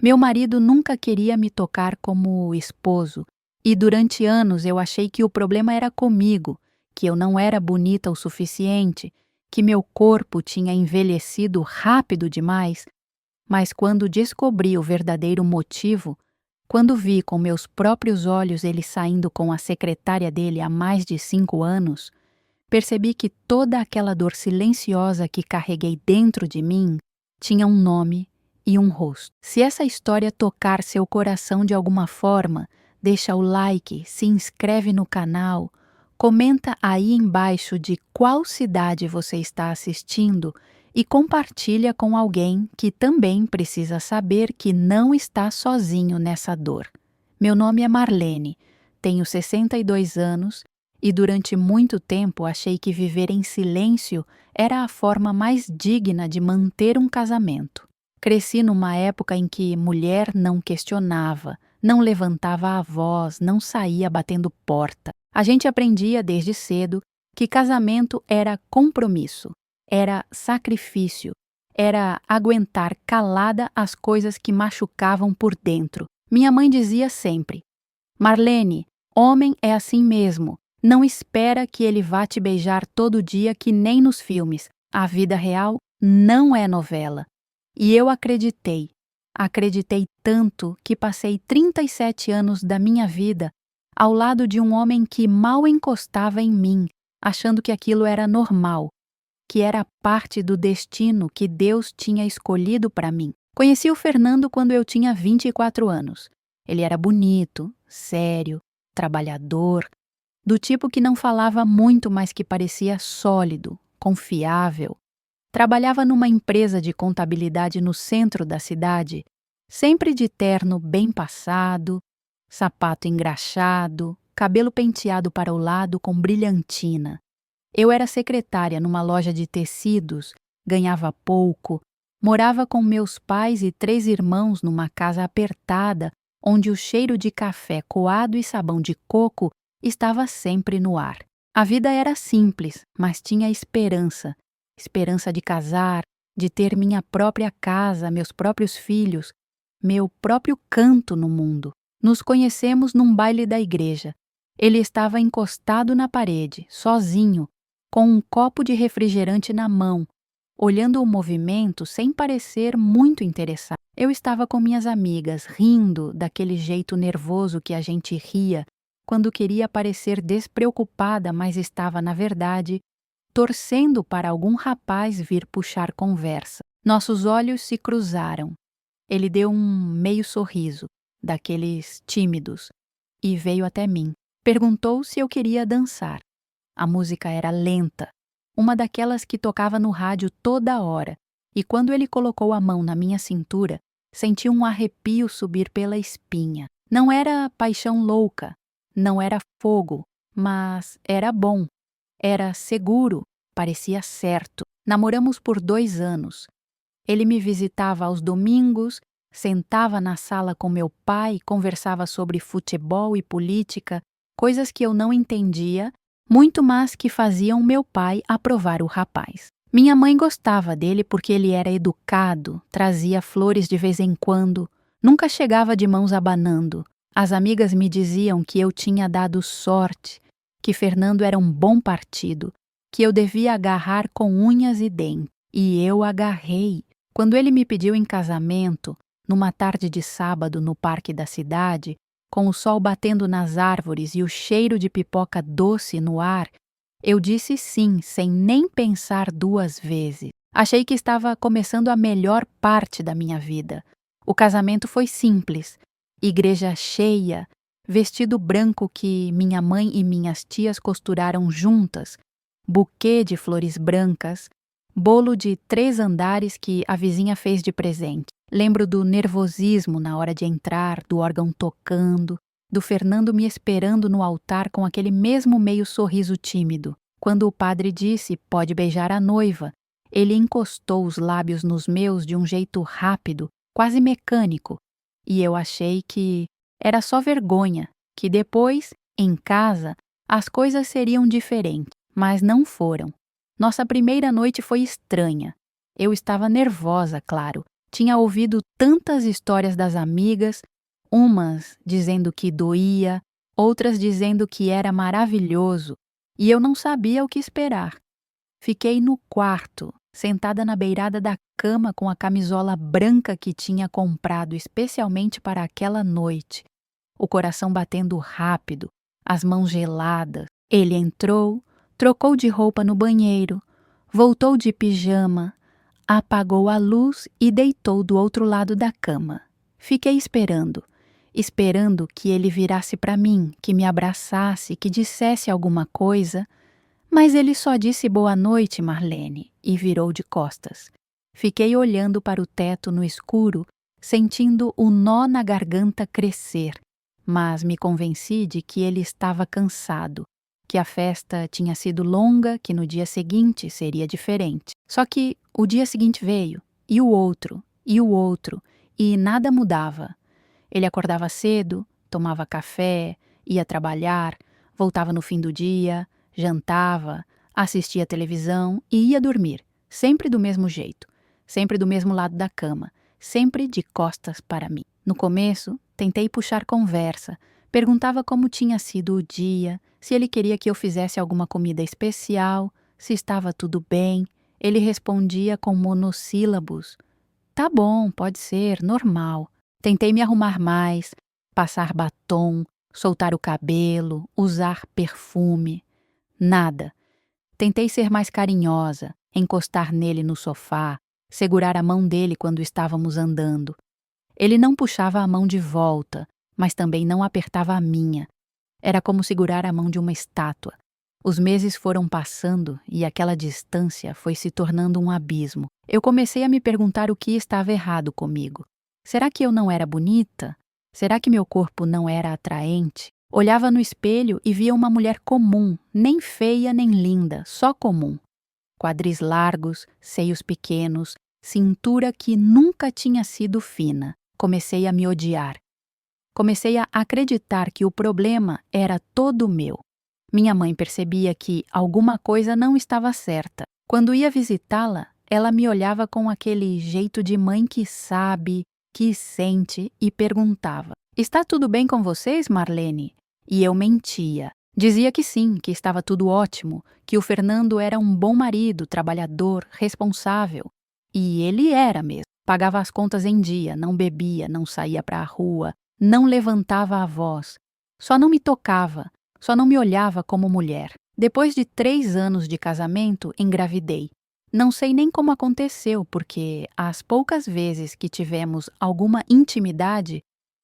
Meu marido nunca queria me tocar como esposo, e durante anos eu achei que o problema era comigo, que eu não era bonita o suficiente, que meu corpo tinha envelhecido rápido demais. Mas quando descobri o verdadeiro motivo, quando vi com meus próprios olhos ele saindo com a secretária dele há mais de 5 anos, percebi que toda aquela dor silenciosa que carreguei dentro de mim tinha um nome e um rosto. Se essa história tocar seu coração de alguma forma, deixa o like, se inscreve no canal, comenta aí embaixo de qual cidade você está assistindo e compartilha com alguém que também precisa saber que não está sozinho nessa dor. Meu nome é Marlene, tenho 62 anos e durante muito tempo achei que viver em silêncio era a forma mais digna de manter um casamento. Cresci numa época em que mulher não questionava, não levantava a voz, não saía batendo porta. A gente aprendia desde cedo que casamento era compromisso, era sacrifício, era aguentar calada as coisas que machucavam por dentro. Minha mãe dizia sempre: Marlene, homem é assim mesmo. Não espera que ele vá te beijar todo dia que nem nos filmes. A vida real não é novela. E eu acreditei. Acreditei tanto que passei 37 anos da minha vida ao lado de um homem que mal encostava em mim, achando que aquilo era normal, que era parte do destino que Deus tinha escolhido para mim. Conheci o Fernando quando eu tinha 24 anos. Ele era bonito, sério, trabalhador, do tipo que não falava muito, mas que parecia sólido, confiável. Trabalhava numa empresa de contabilidade no centro da cidade, sempre de terno bem passado, sapato engraxado, cabelo penteado para o lado com brilhantina. Eu era secretária numa loja de tecidos, ganhava pouco, morava com meus pais e 3 irmãos numa casa apertada, onde o cheiro de café coado e sabão de coco estava sempre no ar. A vida era simples, mas tinha esperança. Esperança de casar, de ter minha própria casa, meus próprios filhos, meu próprio canto no mundo. Nos conhecemos num baile da igreja. Ele estava encostado na parede, sozinho, com um copo de refrigerante na mão, olhando o movimento sem parecer muito interessado. Eu estava com minhas amigas, rindo daquele jeito nervoso que a gente ria quando queria parecer despreocupada, mas estava, na verdade, torcendo para algum rapaz vir puxar conversa. Nossos olhos se cruzaram. Ele deu um meio sorriso, daqueles tímidos, e veio até mim. Perguntou se eu queria dançar. A música era lenta, uma daquelas que tocava no rádio toda hora, e quando ele colocou a mão na minha cintura, senti um arrepio subir pela espinha. Não era paixão louca, não era fogo, mas era bom, era seguro, parecia certo. Namoramos por 2 anos. Ele me visitava aos domingos, sentava na sala com meu pai, conversava sobre futebol e política, coisas que eu não entendia, muito mais que faziam meu pai aprovar o rapaz. Minha mãe gostava dele porque ele era educado, trazia flores de vez em quando, nunca chegava de mãos abanando. As amigas me diziam que eu tinha dado sorte, que Fernando era um bom partido, que eu devia agarrar com unhas e dentes. E eu agarrei. Quando ele me pediu em casamento, numa tarde de sábado no parque da cidade, com o sol batendo nas árvores e o cheiro de pipoca doce no ar, eu disse sim, sem nem pensar 2 vezes. Achei que estava começando a melhor parte da minha vida. O casamento foi simples, igreja cheia, vestido branco que minha mãe e minhas tias costuraram juntas, buquê de flores brancas, bolo de 3 andares que a vizinha fez de presente. Lembro do nervosismo na hora de entrar, do órgão tocando, do Fernando me esperando no altar com aquele mesmo meio sorriso tímido. Quando o padre disse: "Pode beijar a noiva", ele encostou os lábios nos meus de um jeito rápido, quase mecânico, e eu achei que era só vergonha, que depois, em casa, as coisas seriam diferentes, mas não foram. Nossa primeira noite foi estranha. Eu estava nervosa, claro. Tinha ouvido tantas histórias das amigas, umas dizendo que doía, outras dizendo que era maravilhoso, e eu não sabia o que esperar. Fiquei no quarto, sentada na beirada da cama com a camisola branca que tinha comprado especialmente para aquela noite, o coração batendo rápido, as mãos geladas. Ele entrou, trocou de roupa no banheiro, voltou de pijama, apagou a luz e deitou do outro lado da cama. Fiquei esperando que ele virasse para mim, que me abraçasse, que dissesse alguma coisa, mas ele só disse boa noite, Marlene, e virou de costas. Fiquei olhando para o teto no escuro, sentindo o nó na garganta crescer, mas me convenci de que ele estava cansado, que a festa tinha sido longa, que no dia seguinte seria diferente. Só que o dia seguinte veio, e o outro, e nada mudava. Ele acordava cedo, tomava café, ia trabalhar, voltava no fim do dia, jantava, assistia televisão e ia dormir, sempre do mesmo jeito, sempre do mesmo lado da cama, sempre de costas para mim. No começo, tentei puxar conversa, perguntava como tinha sido o dia, se ele queria que eu fizesse alguma comida especial, se estava tudo bem. Ele respondia com monossílabos. Tá bom, pode ser, normal. Tentei me arrumar mais, passar batom, soltar o cabelo, usar perfume. Nada. Tentei ser mais carinhosa, encostar nele no sofá, segurar a mão dele quando estávamos andando. Ele não puxava a mão de volta, mas também não apertava a minha. Era como segurar a mão de uma estátua. Os meses foram passando e aquela distância foi se tornando um abismo. Eu comecei a me perguntar o que estava errado comigo. Será que eu não era bonita? Será que meu corpo não era atraente? Olhava no espelho e via uma mulher comum, nem feia nem linda, só comum. Quadris largos, seios pequenos, cintura que nunca tinha sido fina. Comecei a me odiar. Comecei a acreditar que o problema era todo meu. Minha mãe percebia que alguma coisa não estava certa. Quando ia visitá-la, ela me olhava com aquele jeito de mãe que sabe, que sente e perguntava: "Está tudo bem com vocês, Marlene?" E eu mentia. Dizia que sim, que estava tudo ótimo, que o Fernando era um bom marido, trabalhador, responsável. E ele era mesmo. Pagava as contas em dia, não bebia, não saía para a rua, não levantava a voz. Só não me tocava, só não me olhava como mulher. Depois de 3 anos de casamento, engravidei. Não sei nem como aconteceu, porque as poucas vezes que tivemos alguma intimidade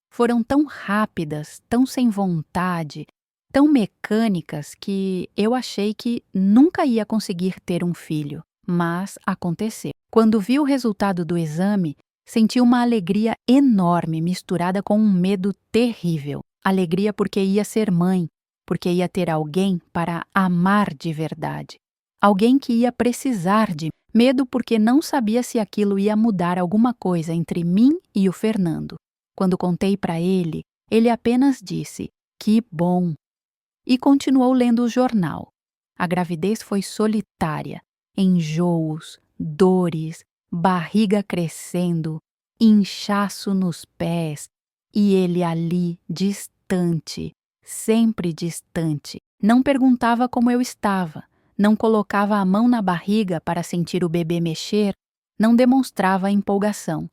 foram tão rápidas, tão sem vontade, tão mecânicas que eu achei que nunca ia conseguir ter um filho. Mas aconteceu. Quando vi o resultado do exame, senti uma alegria enorme misturada com um medo terrível. Alegria porque ia ser mãe, porque ia ter alguém para amar de verdade. Alguém que ia precisar de mim. Medo porque não sabia se aquilo ia mudar alguma coisa entre mim e o Fernando. Quando contei para ele, ele apenas disse: "Que bom!" E continuou lendo o jornal. A gravidez foi solitária. Enjoos, dores, barriga crescendo, inchaço nos pés, e ele ali, distante, sempre distante. Não perguntava como eu estava, não colocava a mão na barriga para sentir o bebê mexer, não demonstrava empolgação.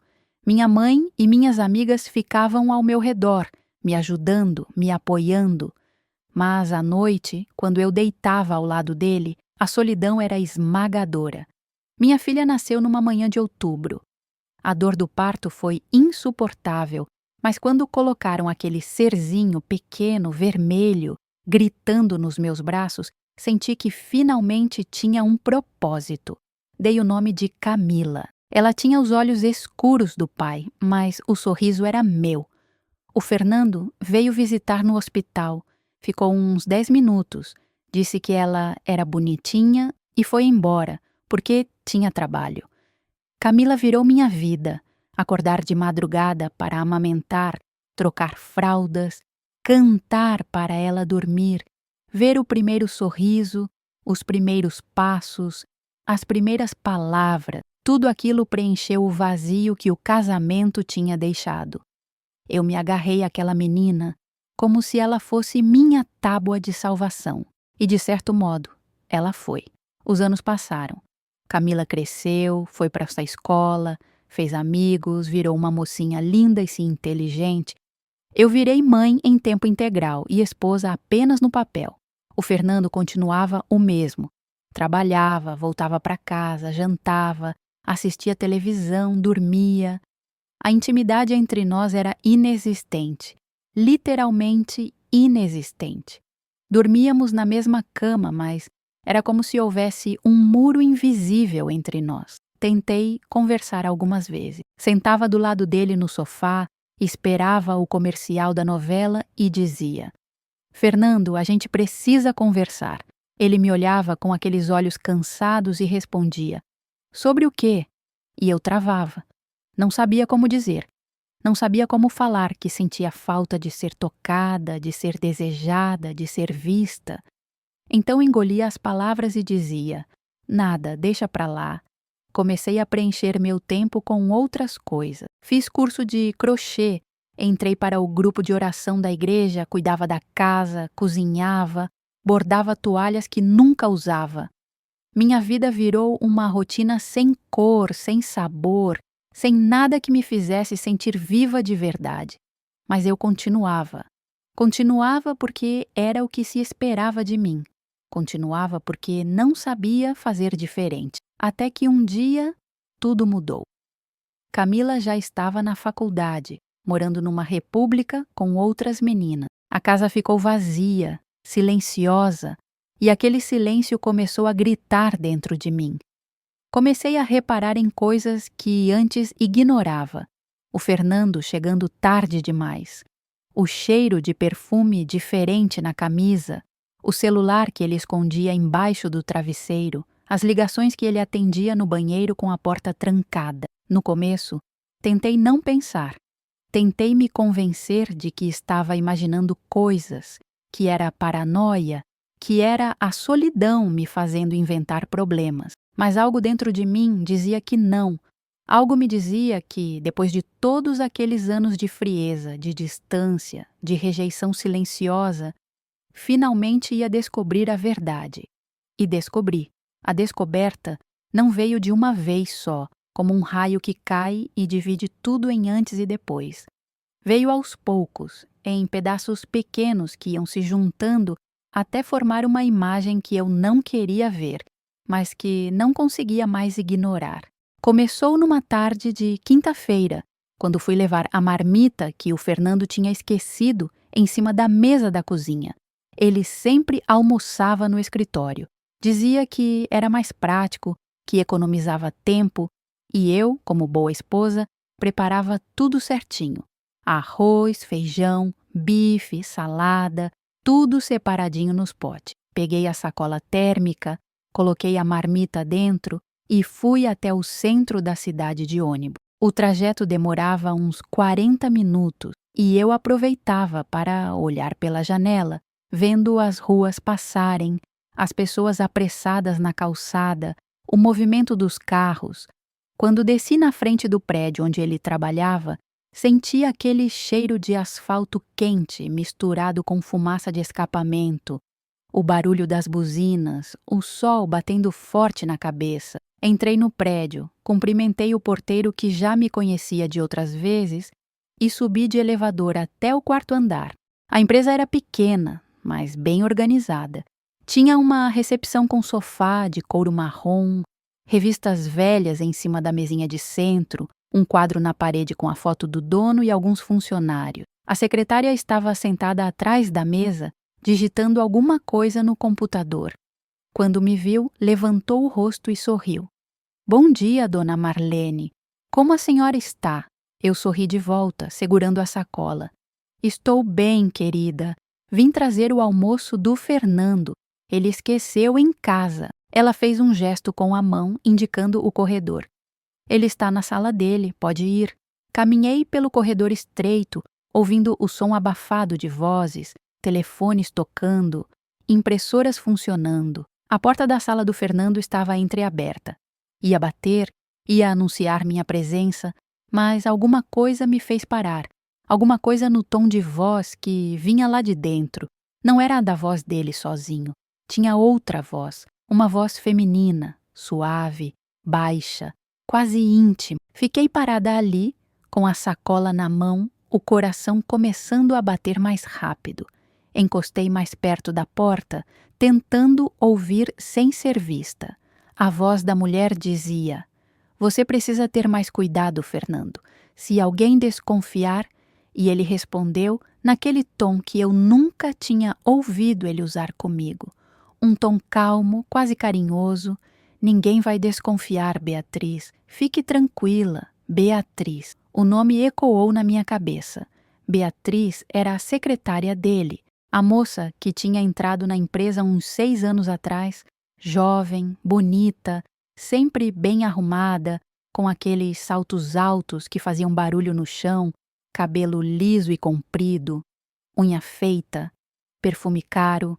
Minha mãe e minhas amigas ficavam ao meu redor, me ajudando, me apoiando. Mas à noite, quando eu deitava ao lado dele, a solidão era esmagadora. Minha filha nasceu numa manhã de outubro. A dor do parto foi insuportável, mas quando colocaram aquele serzinho pequeno, vermelho, gritando nos meus braços, senti que finalmente tinha um propósito. Dei o nome de Camila. Ela tinha os olhos escuros do pai, mas o sorriso era meu. O Fernando veio visitar no hospital. Ficou uns 10 minutos. Disse que ela era bonitinha e foi embora, porque tinha trabalho. Camila virou minha vida. Acordar de madrugada para amamentar, trocar fraldas, cantar para ela dormir, ver o primeiro sorriso, os primeiros passos, as primeiras palavras. Tudo aquilo preencheu o vazio que o casamento tinha deixado. Eu me agarrei àquela menina como se ela fosse minha tábua de salvação. E, de certo modo, ela foi. Os anos passaram. Camila cresceu, foi para essa escola, fez amigos, virou uma mocinha linda e inteligente. Eu virei mãe em tempo integral e esposa apenas no papel. O Fernando continuava o mesmo. Trabalhava, voltava para casa, jantava, assistia televisão, dormia. A intimidade entre nós era inexistente, literalmente inexistente. Dormíamos na mesma cama, mas era como se houvesse um muro invisível entre nós. Tentei conversar algumas vezes. Sentava do lado dele no sofá, esperava o comercial da novela e dizia: Fernando, a gente precisa conversar. Ele me olhava com aqueles olhos cansados e respondia: sobre o quê? E eu travava. Não sabia como dizer. Não sabia como falar que sentia falta de ser tocada, de ser desejada, de ser vista. Então engolia as palavras e dizia: nada, deixa pra lá. Comecei a preencher meu tempo com outras coisas. Fiz curso de crochê, entrei para o grupo de oração da igreja, cuidava da casa, cozinhava, bordava toalhas que nunca usava. Minha vida virou uma rotina sem cor, sem sabor, sem nada que me fizesse sentir viva de verdade. Mas eu continuava. Continuava porque era o que se esperava de mim. Continuava porque não sabia fazer diferente. Até que um dia, tudo mudou. Camila já estava na faculdade, morando numa república com outras meninas. A casa ficou vazia, silenciosa, e aquele silêncio começou a gritar dentro de mim. Comecei a reparar em coisas que antes ignorava. O Fernando chegando tarde demais. O cheiro de perfume diferente na camisa. O celular que ele escondia embaixo do travesseiro. As ligações que ele atendia no banheiro com a porta trancada. No começo, tentei não pensar. Tentei me convencer de que estava imaginando coisas, que era paranoia, que era a solidão me fazendo inventar problemas. Mas algo dentro de mim dizia que não. Algo me dizia que, depois de todos aqueles anos de frieza, de distância, de rejeição silenciosa, finalmente ia descobrir a verdade. E descobri. A descoberta não veio de uma vez só, como um raio que cai e divide tudo em antes e depois. Veio aos poucos, em pedaços pequenos que iam se juntando até formar uma imagem que eu não queria ver, mas que não conseguia mais ignorar. Começou numa tarde de quinta-feira, quando fui levar a marmita que o Fernando tinha esquecido em cima da mesa da cozinha. Ele sempre almoçava no escritório. Dizia que era mais prático, que economizava tempo, e eu, como boa esposa, preparava tudo certinho. Arroz, feijão, bife, salada, tudo separadinho nos potes. Peguei a sacola térmica, coloquei a marmita dentro e fui até o centro da cidade de ônibus. O trajeto demorava uns 40 minutos e eu aproveitava para olhar pela janela, vendo as ruas passarem, as pessoas apressadas na calçada, o movimento dos carros. Quando desci na frente do prédio onde ele trabalhava, senti aquele cheiro de asfalto quente misturado com fumaça de escapamento, o barulho das buzinas, o sol batendo forte na cabeça. Entrei no prédio, cumprimentei o porteiro que já me conhecia de outras vezes e subi de elevador até o quarto andar. A empresa era pequena, mas bem organizada. Tinha uma recepção com sofá de couro marrom, revistas velhas em cima da mesinha de centro, um quadro na parede com a foto do dono e alguns funcionários. A secretária estava sentada atrás da mesa, digitando alguma coisa no computador. Quando me viu, levantou o rosto e sorriu. Bom dia, dona Marlene. Como a senhora está? Eu sorri de volta, segurando a sacola. Estou bem, querida. Vim trazer o almoço do Fernando. Ele esqueceu em casa. Ela fez um gesto com a mão, indicando o corredor. Ele está na sala dele, pode ir. Caminhei pelo corredor estreito, ouvindo o som abafado de vozes, telefones tocando, impressoras funcionando. A porta da sala do Fernando estava entreaberta. Ia bater Ia anunciar minha presença, mas alguma coisa me fez parar. Alguma coisa no tom de voz que vinha lá de dentro. Não era a da voz dele sozinho. Tinha outra voz, uma voz feminina, suave, baixa, quase íntima. Fiquei parada ali, com a sacola na mão, o coração começando a bater mais rápido. Encostei mais perto da porta, tentando ouvir sem ser vista. A voz da mulher dizia: "Você precisa ter mais cuidado, Fernando. Se alguém desconfiar..." E ele respondeu naquele tom que eu nunca tinha ouvido ele usar comigo. Um tom calmo, quase carinhoso. "Ninguém vai desconfiar, Beatriz. Fique tranquila, Beatriz." O nome ecoou na minha cabeça. Beatriz era a secretária dele, a moça que tinha entrado na empresa uns 6 anos atrás, jovem, bonita, sempre bem arrumada, com aqueles saltos altos que faziam barulho no chão, cabelo liso e comprido, unha feita, perfume caro.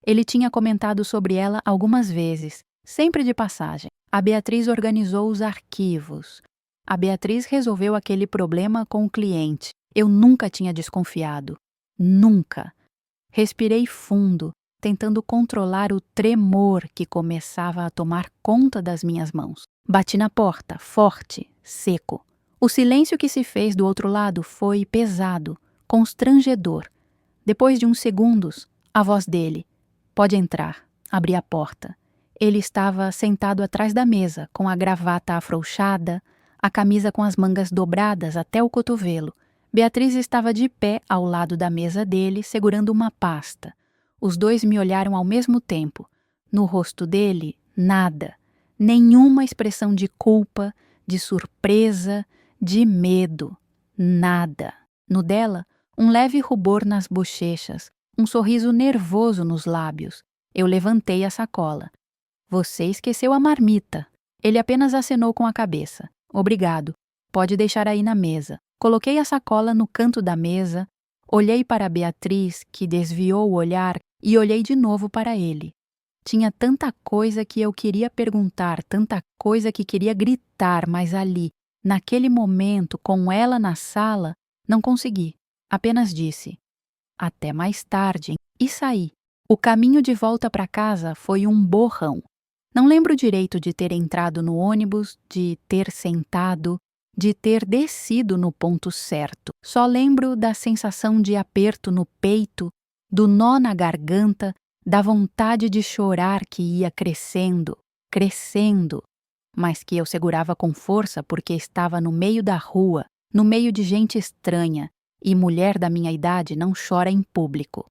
Ele tinha comentado sobre ela algumas vezes, sempre de passagem. A Beatriz organizou os arquivos. A Beatriz resolveu aquele problema com o cliente. Eu nunca tinha desconfiado. Nunca. Respirei fundo, tentando controlar o tremor que começava a tomar conta das minhas mãos. Bati na porta, forte, seco. O silêncio que se fez do outro lado foi pesado, constrangedor. Depois de uns segundos, a voz dele: "Pode entrar." Abri a porta. Ele estava sentado atrás da mesa, com a gravata afrouxada, a camisa com as mangas dobradas até o cotovelo. Beatriz estava de pé ao lado da mesa dele, segurando uma pasta. Os dois me olharam ao mesmo tempo. No rosto dele, nada. Nenhuma expressão de culpa, de surpresa, de medo. Nada. No dela, um leve rubor nas bochechas, um sorriso nervoso nos lábios. Eu levantei a sacola. "Você esqueceu a marmita." Ele apenas acenou com a cabeça. "Obrigado. Pode deixar aí na mesa." Coloquei a sacola no canto da mesa, olhei para a Beatriz, que desviou o olhar, e olhei de novo para ele. Tinha tanta coisa que eu queria perguntar, tanta coisa que queria gritar, mas ali, naquele momento, com ela na sala, não consegui. Apenas disse: "Até mais tarde." E saí. O caminho de volta para casa foi um borrão. Não lembro direito de ter entrado no ônibus, de ter sentado, de ter descido no ponto certo. Só lembro da sensação de aperto no peito, do nó na garganta, da vontade de chorar que ia crescendo, crescendo, mas que eu segurava com força porque estava no meio da rua, no meio de gente estranha, e mulher da minha idade não chora em público.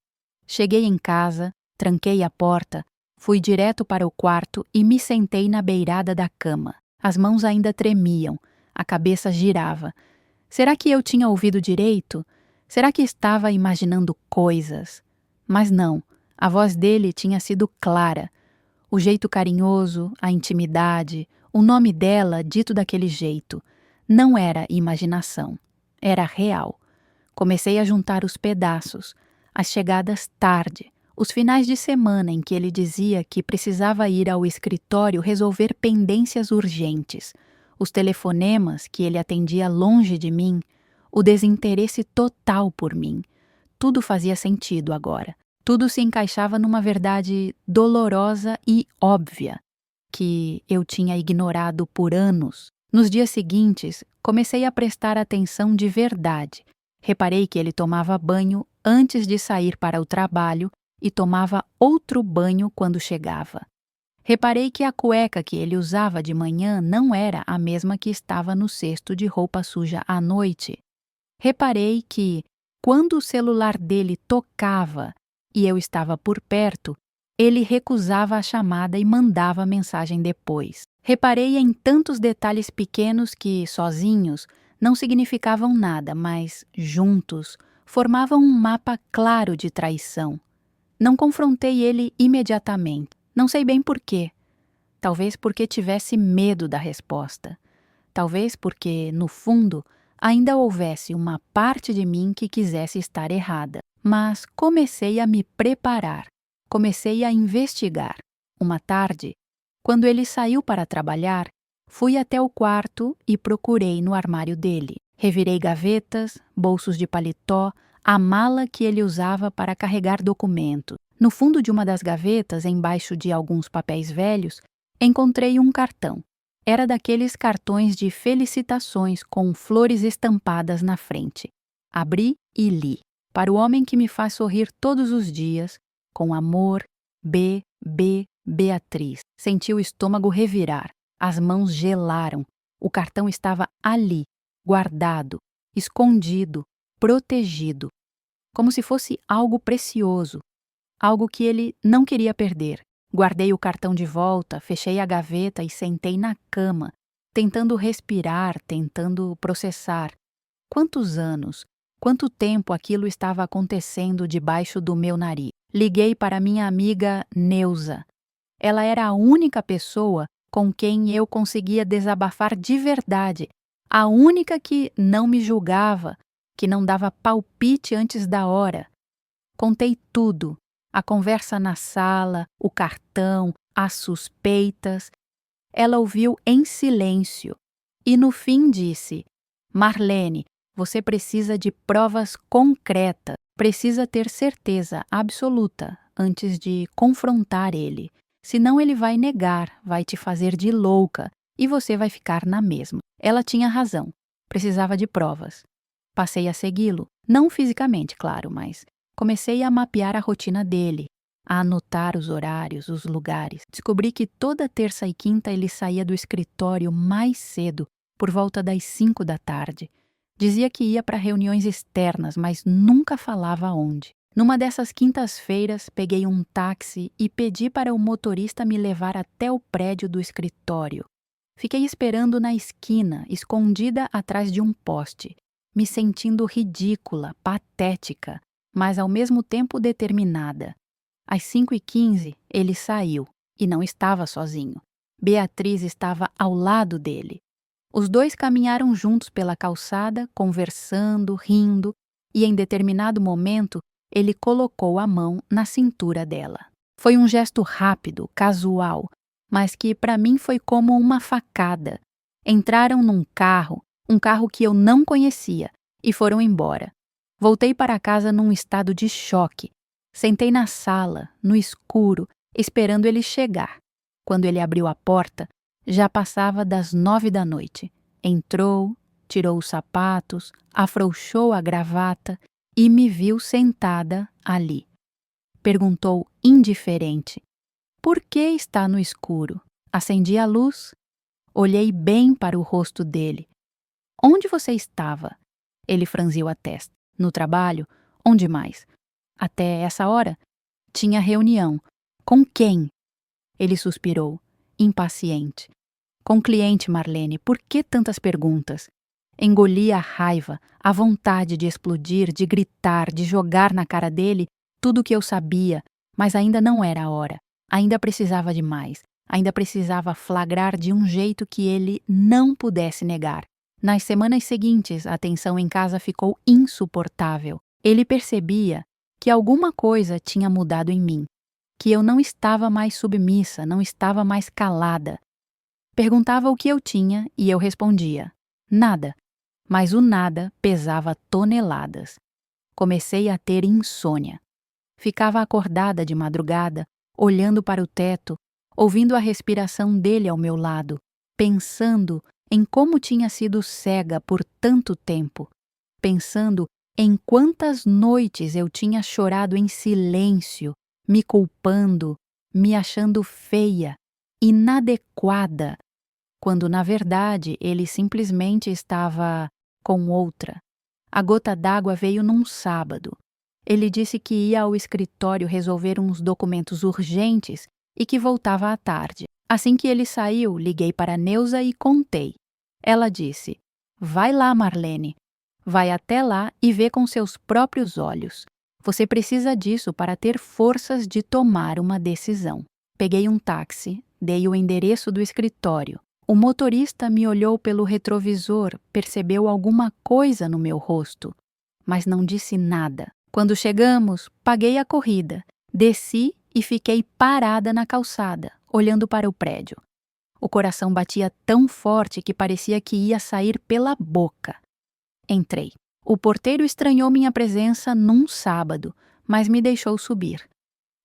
Cheguei em casa, tranquei a porta, fui direto para o quarto e me sentei na beirada da cama. As mãos ainda tremiam, a cabeça girava. Será que eu tinha ouvido direito? Será que estava imaginando coisas? Mas não, a voz dele tinha sido clara. O jeito carinhoso, a intimidade, o nome dela dito daquele jeito. Não era imaginação, era real. Comecei a juntar os pedaços, as chegadas tarde, os finais de semana em que ele dizia que precisava ir ao escritório resolver pendências urgentes, os telefonemas que ele atendia longe de mim, o desinteresse total por mim. Tudo fazia sentido agora. Tudo se encaixava numa verdade dolorosa e óbvia, que eu tinha ignorado por anos. Nos dias seguintes, comecei a prestar atenção de verdade. Reparei que ele tomava banho antes de sair para o trabalho e tomava outro banho quando chegava. Reparei que a cueca que ele usava de manhã não era a mesma que estava no cesto de roupa suja à noite. Reparei que, quando o celular dele tocava e eu estava por perto, ele recusava a chamada e mandava mensagem depois. Reparei em tantos detalhes pequenos que, sozinhos, não significavam nada, mas, juntos, formavam um mapa claro de traição. Não confrontei ele imediatamente. Não sei bem por quê. Talvez porque tivesse medo da resposta. Talvez porque, no fundo, ainda houvesse uma parte de mim que quisesse estar errada. Mas comecei a me preparar. Comecei a investigar. Uma tarde, quando ele saiu para trabalhar, Fui até o quarto e procurei no armário dele. Revirei gavetas, bolsos de paletó, a mala que ele usava para carregar documentos. No fundo de uma das gavetas, embaixo de alguns papéis velhos, encontrei um cartão. Era daqueles cartões de felicitações com flores estampadas na frente. Abri e li. Para o homem que me faz sorrir todos os dias, com amor, Beatriz. Senti o estômago revirar. As mãos gelaram. O cartão estava ali, guardado, escondido, protegido, como se fosse algo precioso, algo que ele não queria perder. Guardei o cartão de volta, fechei a gaveta e sentei na cama, tentando respirar, tentando processar. Quantos anos, quanto tempo aquilo estava acontecendo debaixo do meu nariz? Liguei para minha amiga Neuza. Ela era a única pessoa com quem eu conseguia desabafar de verdade, a única que não me julgava, que não dava palpite antes da hora. Contei tudo, a conversa na sala, o cartão, as suspeitas. Ela ouviu em silêncio e no fim disse: Marlene, você precisa de provas concretas, precisa ter certeza absoluta antes de confrontar ele. Senão ele vai negar, vai te fazer de louca e você vai ficar na mesma. Ela tinha razão, precisava de provas. Passei a segui-lo, não fisicamente, claro, mas comecei a mapear a rotina dele, a anotar os horários, os lugares. Descobri que toda terça e quinta ele saía do escritório mais cedo, por volta das 5 da tarde. Dizia que ia para reuniões externas, mas nunca falava onde. Numa dessas quintas-feiras, peguei um táxi e pedi para o motorista me levar até o prédio do escritório. Fiquei esperando na esquina, escondida atrás de um poste, me sentindo ridícula, patética, mas ao mesmo tempo determinada. Às 5h15, ele saiu e não estava sozinho. Beatriz estava ao lado dele. Os dois caminharam juntos pela calçada, conversando, rindo, e em determinado momento ele colocou a mão na cintura dela. Foi um gesto rápido, casual, mas que para mim foi como uma facada. Entraram num carro, um carro que eu não conhecia, e foram embora. Voltei para casa num estado de choque. Sentei na sala, no escuro, esperando ele chegar. Quando ele abriu a porta, já passava das 9 da noite. Entrou, tirou os sapatos, afrouxou a gravata e me viu sentada ali. Perguntou indiferente: por que está no escuro? Acendi a luz. Olhei bem para o rosto dele. Onde você estava? Ele franziu a testa. No trabalho? Onde mais? Até essa hora? Tinha reunião. Com quem? Ele suspirou, impaciente. Com cliente, Marlene, por que tantas perguntas? Engoli a raiva, a vontade de explodir, de gritar, de jogar na cara dele tudo o que eu sabia, mas ainda não era a hora. Ainda precisava de mais. Ainda precisava flagrar de um jeito que ele não pudesse negar. Nas semanas seguintes, a tensão em casa ficou insuportável. Ele percebia que alguma coisa tinha mudado em mim, que eu não estava mais submissa, não estava mais calada. Perguntava o que eu tinha e eu respondia: nada. Mas o nada pesava toneladas. Comecei a ter insônia. Ficava acordada de madrugada, olhando para o teto, ouvindo a respiração dele ao meu lado, pensando em como tinha sido cega por tanto tempo, pensando em quantas noites eu tinha chorado em silêncio, me culpando, me achando feia, inadequada, quando na verdade ele simplesmente estava com outra. A gota d'água veio num sábado. Ele disse que ia ao escritório resolver uns documentos urgentes e que voltava à tarde. Assim que ele saiu, liguei para Neuza e contei. Ela disse: vai lá, Marlene. Vai até lá e vê com seus próprios olhos. Você precisa disso para ter forças de tomar uma decisão. Peguei um táxi, dei o endereço do escritório. O motorista me olhou pelo retrovisor, percebeu alguma coisa no meu rosto, mas não disse nada. Quando chegamos, paguei a corrida, desci e fiquei parada na calçada, olhando para o prédio. O coração batia tão forte que parecia que ia sair pela boca. Entrei. O porteiro estranhou minha presença num sábado, mas me deixou subir.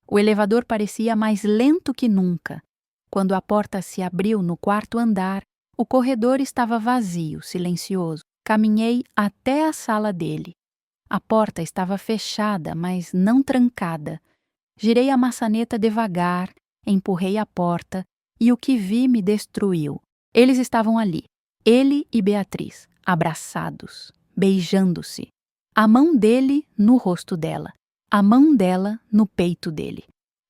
O elevador parecia mais lento que nunca. Quando a porta se abriu no quarto andar, o corredor estava vazio, silencioso. Caminhei até a sala dele. A porta estava fechada, mas não trancada. Girei a maçaneta devagar, empurrei a porta e o que vi me destruiu. Eles estavam ali, ele e Beatriz, abraçados, beijando-se. A mão dele no rosto dela, a mão dela no peito dele.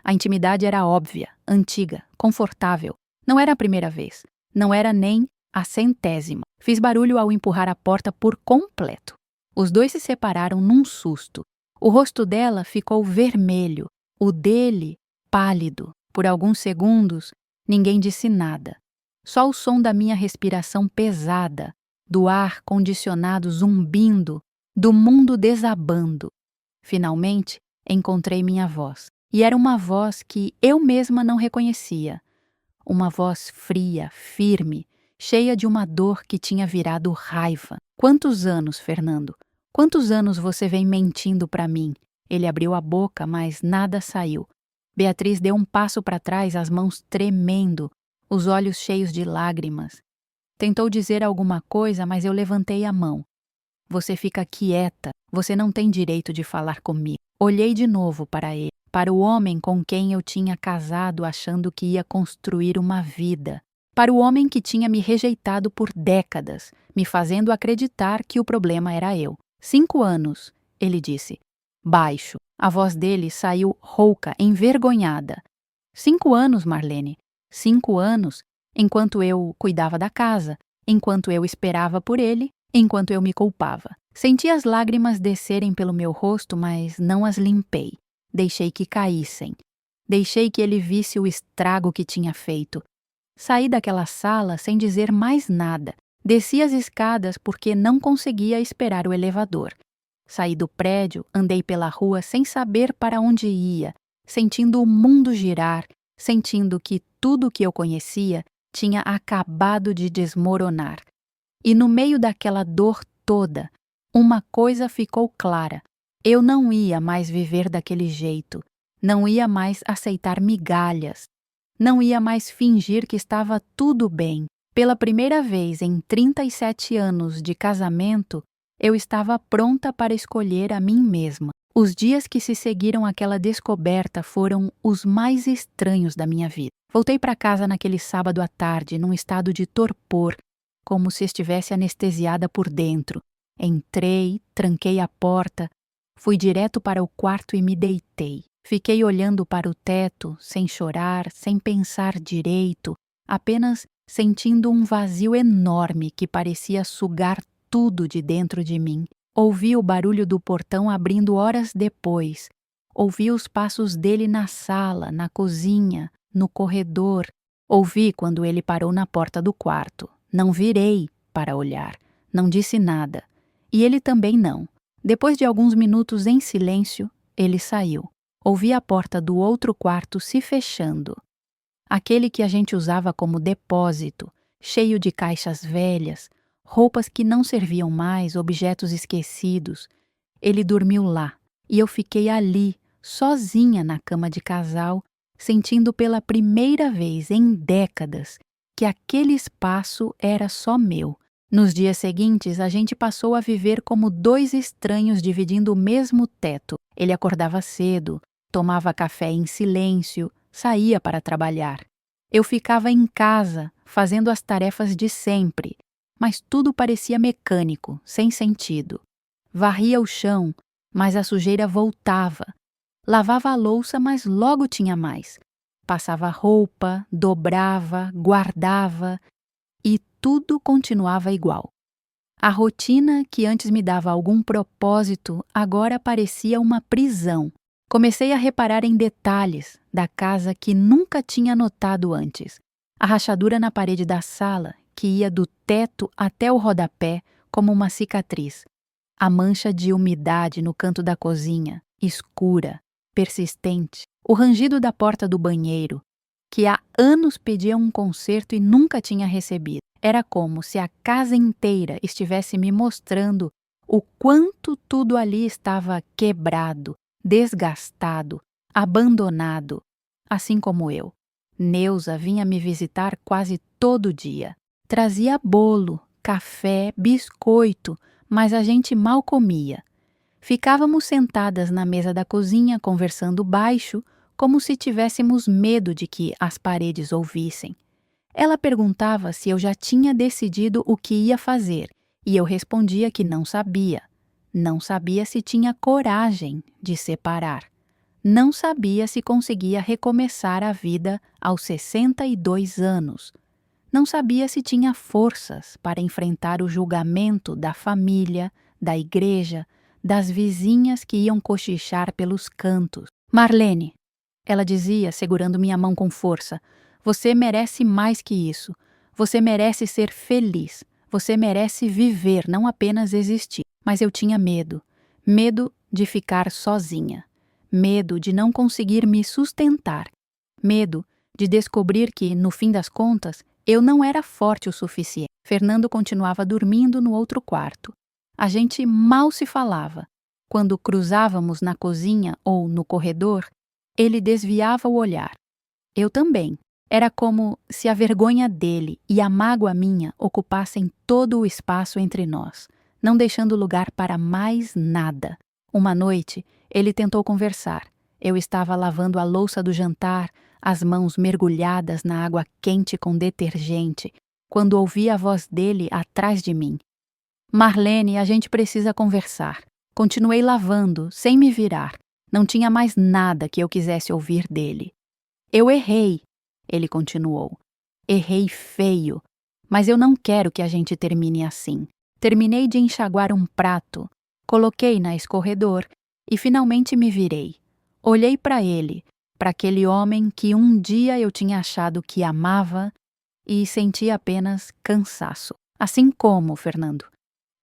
A intimidade era óbvia, antiga, confortável. Não era a primeira vez, não era nem a 100ª. Fiz barulho ao empurrar a porta por completo. Os dois se separaram num susto. O rosto dela ficou vermelho, o dele pálido. Por alguns segundos, ninguém disse nada. Só o som da minha respiração pesada, do ar condicionado zumbindo, do mundo desabando. Finalmente, encontrei minha voz. E era uma voz que eu mesma não reconhecia. Uma voz fria, firme, cheia de uma dor que tinha virado raiva. Quantos anos, Fernando? Quantos anos você vem mentindo para mim? Ele abriu a boca, mas nada saiu. Beatriz deu um passo para trás, as mãos tremendo, os olhos cheios de lágrimas. Tentou dizer alguma coisa, mas eu levantei a mão. Você fica quieta, você não tem direito de falar comigo. Olhei de novo para ele, para o homem com quem eu tinha casado achando que ia construir uma vida. Para o homem que tinha me rejeitado por décadas, me fazendo acreditar que o problema era eu. 5 anos, ele disse. Baixo. A voz dele saiu rouca, envergonhada. 5 anos, Marlene. 5 anos, enquanto eu cuidava da casa, enquanto eu esperava por ele, enquanto eu me culpava. Senti as lágrimas descerem pelo meu rosto, mas não as limpei. Deixei que caíssem. Deixei que ele visse o estrago que tinha feito. Saí daquela sala sem dizer mais nada. Desci as escadas porque não conseguia esperar o elevador. Saí do prédio, andei pela rua sem saber para onde ia, sentindo o mundo girar, sentindo que tudo o que eu conhecia tinha acabado de desmoronar. E no meio daquela dor toda, uma coisa ficou clara. Eu não ia mais viver daquele jeito, não ia mais aceitar migalhas, não ia mais fingir que estava tudo bem. Pela primeira vez em 37 anos de casamento, eu estava pronta para escolher a mim mesma. Os dias que se seguiram àquela descoberta foram os mais estranhos da minha vida. Voltei para casa naquele sábado à tarde, num estado de torpor, como se estivesse anestesiada por dentro. Entrei, tranquei a porta, fui direto para o quarto e me deitei. Fiquei olhando para o teto, sem chorar, sem pensar direito, apenas sentindo um vazio enorme que parecia sugar tudo de dentro de mim. Ouvi o barulho do portão abrindo horas depois. Ouvi os passos dele na sala, na cozinha, no corredor. Ouvi quando ele parou na porta do quarto. Não virei para olhar. Não disse nada. E ele também não. Depois de alguns minutos em silêncio, ele saiu. Ouvi a porta do outro quarto se fechando. Aquele que a gente usava como depósito, cheio de caixas velhas, roupas que não serviam mais, objetos esquecidos. Ele dormiu lá, e eu fiquei ali, sozinha na cama de casal, sentindo pela primeira vez em décadas que aquele espaço era só meu. Nos dias seguintes, a gente passou a viver como 2 estranhos dividindo o mesmo teto. Ele acordava cedo, tomava café em silêncio, saía para trabalhar. Eu ficava em casa, fazendo as tarefas de sempre, mas tudo parecia mecânico, sem sentido. Varria o chão, mas a sujeira voltava. Lavava a louça, mas logo tinha mais. Passava roupa, dobrava, guardava e tudo continuava igual. A rotina que antes me dava algum propósito agora parecia uma prisão. Comecei a reparar em detalhes da casa que nunca tinha notado antes. A rachadura na parede da sala, que ia do teto até o rodapé como uma cicatriz. A mancha de umidade no canto da cozinha, escura, persistente. O rangido da porta do banheiro. que há anos pedia um concerto e nunca tinha recebido. Era como se a casa inteira estivesse me mostrando o quanto tudo ali estava quebrado, desgastado, abandonado, assim como eu. Neuza vinha me visitar quase todo dia. Trazia bolo, café, biscoito, mas a gente mal comia. Ficávamos sentadas na mesa da cozinha conversando baixo, como se tivéssemos medo de que as paredes ouvissem. Ela perguntava se eu já tinha decidido o que ia fazer, e eu respondia que não sabia. Não sabia se tinha coragem de separar. Não sabia se conseguia recomeçar a vida aos 62 anos. Não sabia se tinha forças para enfrentar o julgamento da família, da igreja, das vizinhas que iam cochichar pelos cantos. Marlene, ela dizia, segurando minha mão com força, você merece mais que isso. Você merece ser feliz. Você merece viver, não apenas existir. Mas eu tinha medo. Medo de ficar sozinha. Medo de não conseguir me sustentar. Medo de descobrir que, no fim das contas, eu não era forte o suficiente. Fernando continuava dormindo no outro quarto. A gente mal se falava. Quando cruzávamos na cozinha ou no corredor, ele desviava o olhar. Eu também. Era como se a vergonha dele e a mágoa minha ocupassem todo o espaço entre nós, não deixando lugar para mais nada. Uma noite, ele tentou conversar. Eu estava lavando a louça do jantar, as mãos mergulhadas na água quente com detergente, quando ouvi a voz dele atrás de mim. Marlene, a gente precisa conversar. Continuei lavando, sem me virar. Não tinha mais nada que eu quisesse ouvir dele. Eu errei, ele continuou. Errei feio, mas eu não quero que a gente termine assim. Terminei de enxaguar um prato, coloquei na escorredor e finalmente me virei. Olhei para ele, para aquele homem que um dia eu tinha achado que amava e senti apenas cansaço. Assim como, Fernando.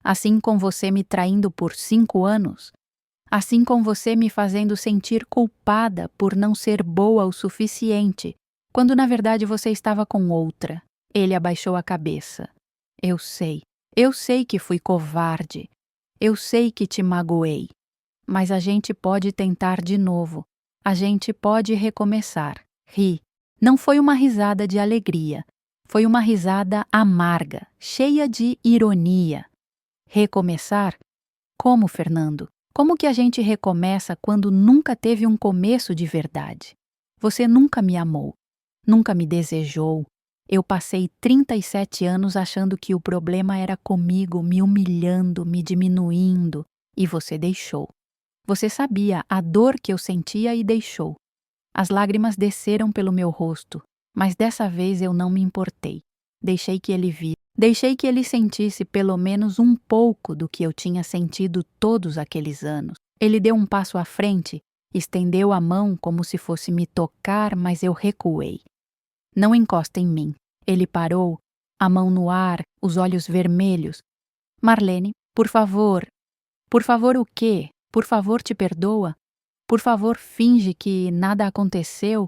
Assim com você me traindo por 5 anos. Assim com você me fazendo sentir culpada por não ser boa o suficiente, quando na verdade você estava com outra. Ele abaixou a cabeça. Eu sei que fui covarde. Eu sei que te magoei. Mas a gente pode tentar de novo. A gente pode recomeçar. Ri. Não foi uma risada de alegria. Foi uma risada amarga, cheia de ironia. Recomeçar? Como, Fernando? Como que a gente recomeça quando nunca teve um começo de verdade? Você nunca me amou, nunca me desejou. Eu passei 37 anos achando que o problema era comigo, me humilhando, me diminuindo, e você deixou. Você sabia a dor que eu sentia e deixou. As lágrimas desceram pelo meu rosto, mas dessa vez eu não me importei. Deixei que ele visse. Deixei que ele sentisse pelo menos um pouco do que eu tinha sentido todos aqueles anos. Ele deu um passo à frente, estendeu a mão como se fosse me tocar, mas eu recuei. Não encosta em mim. Ele parou, a mão no ar, os olhos vermelhos. Marlene, por favor. Por favor o quê? Por favor te perdoa? Por favor finge que nada aconteceu?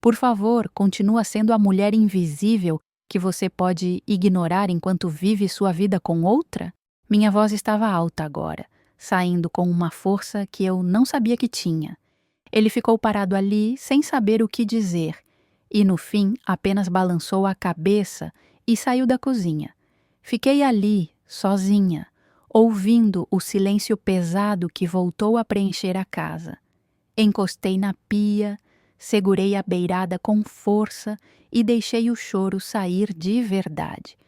Por favor, continua sendo a mulher invisível que você pode ignorar enquanto vive sua vida com outra? Minha voz estava alta agora, saindo com uma força que eu não sabia que tinha. Ele ficou parado ali, sem saber o que dizer, e no fim apenas balançou a cabeça e saiu da cozinha. Fiquei ali, sozinha, ouvindo o silêncio pesado que voltou a preencher a casa. Encostei na pia, segurei a beirada com força e deixei o choro sair de verdade.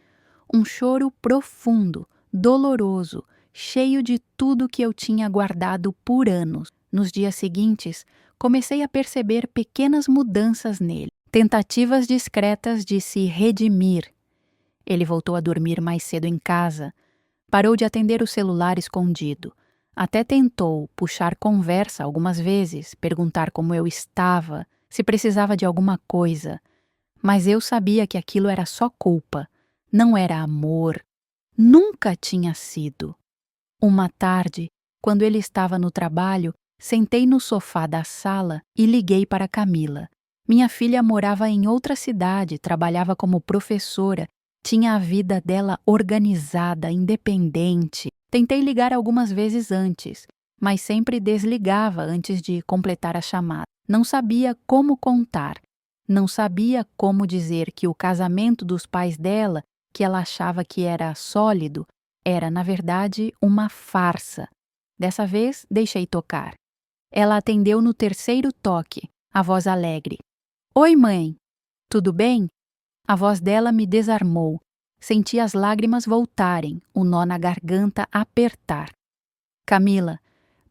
Um choro profundo, doloroso, cheio de tudo que eu tinha guardado por anos. Nos dias seguintes, comecei a perceber pequenas mudanças nele, tentativas discretas de se redimir. Ele voltou a dormir mais cedo em casa, parou de atender o celular escondido. Até tentou puxar conversa algumas vezes, perguntar como eu estava, se precisava de alguma coisa. Mas eu sabia que aquilo era só culpa, não era amor. Nunca tinha sido. Uma tarde, quando ele estava no trabalho, sentei no sofá da sala e liguei para Camila. Minha filha morava em outra cidade, trabalhava como professora, tinha a vida dela organizada, independente. Tentei ligar algumas vezes antes, mas sempre desligava antes de completar a chamada. Não sabia como contar. Não sabia como dizer que o casamento dos pais dela, que ela achava que era sólido, era, na verdade, uma farsa. Dessa vez, deixei tocar. Ela atendeu no terceiro toque, a voz alegre. Oi, mãe. Tudo bem? A voz dela me desarmou. Senti as lágrimas voltarem, o nó na garganta apertar. Camila,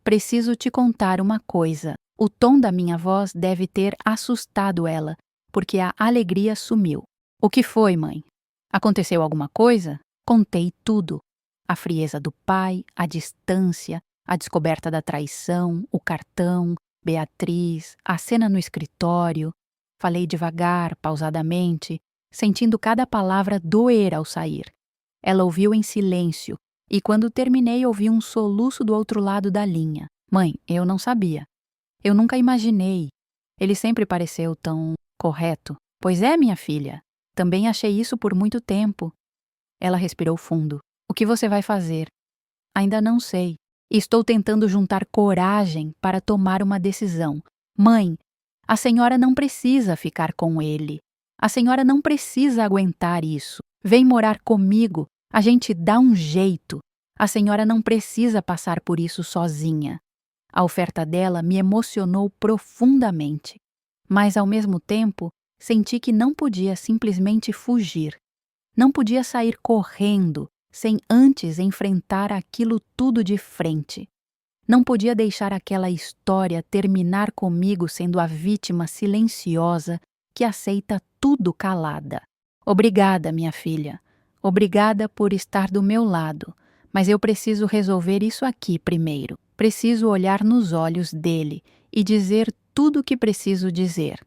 preciso te contar uma coisa. O tom da minha voz deve ter assustado ela, porque a alegria sumiu. O que foi, mãe? Aconteceu alguma coisa? Contei tudo. A frieza do pai, a distância, a descoberta da traição, o cartão, Beatriz, a cena no escritório. Falei devagar, pausadamente, sentindo cada palavra doer ao sair. Ela ouviu em silêncio, e quando terminei ouvi um soluço do outro lado da linha. Mãe, eu não sabia. Eu nunca imaginei. Ele sempre pareceu tão correto. Pois é, minha filha. Também achei isso por muito tempo. Ela respirou fundo. O que você vai fazer? Ainda não sei. Estou tentando juntar coragem para tomar uma decisão. Mãe, a senhora não precisa ficar com ele. A senhora não precisa aguentar isso. Vem morar comigo. A gente dá um jeito. A senhora não precisa passar por isso sozinha. A oferta dela me emocionou profundamente. Mas, ao mesmo tempo, senti que não podia simplesmente fugir. Não podia sair correndo, sem antes enfrentar aquilo tudo de frente. Não podia deixar aquela história terminar comigo sendo a vítima silenciosa que aceita tudo calada. Obrigada, minha filha. Obrigada por estar do meu lado. Mas eu preciso resolver isso aqui primeiro. Preciso olhar nos olhos dele e dizer tudo o que preciso dizer.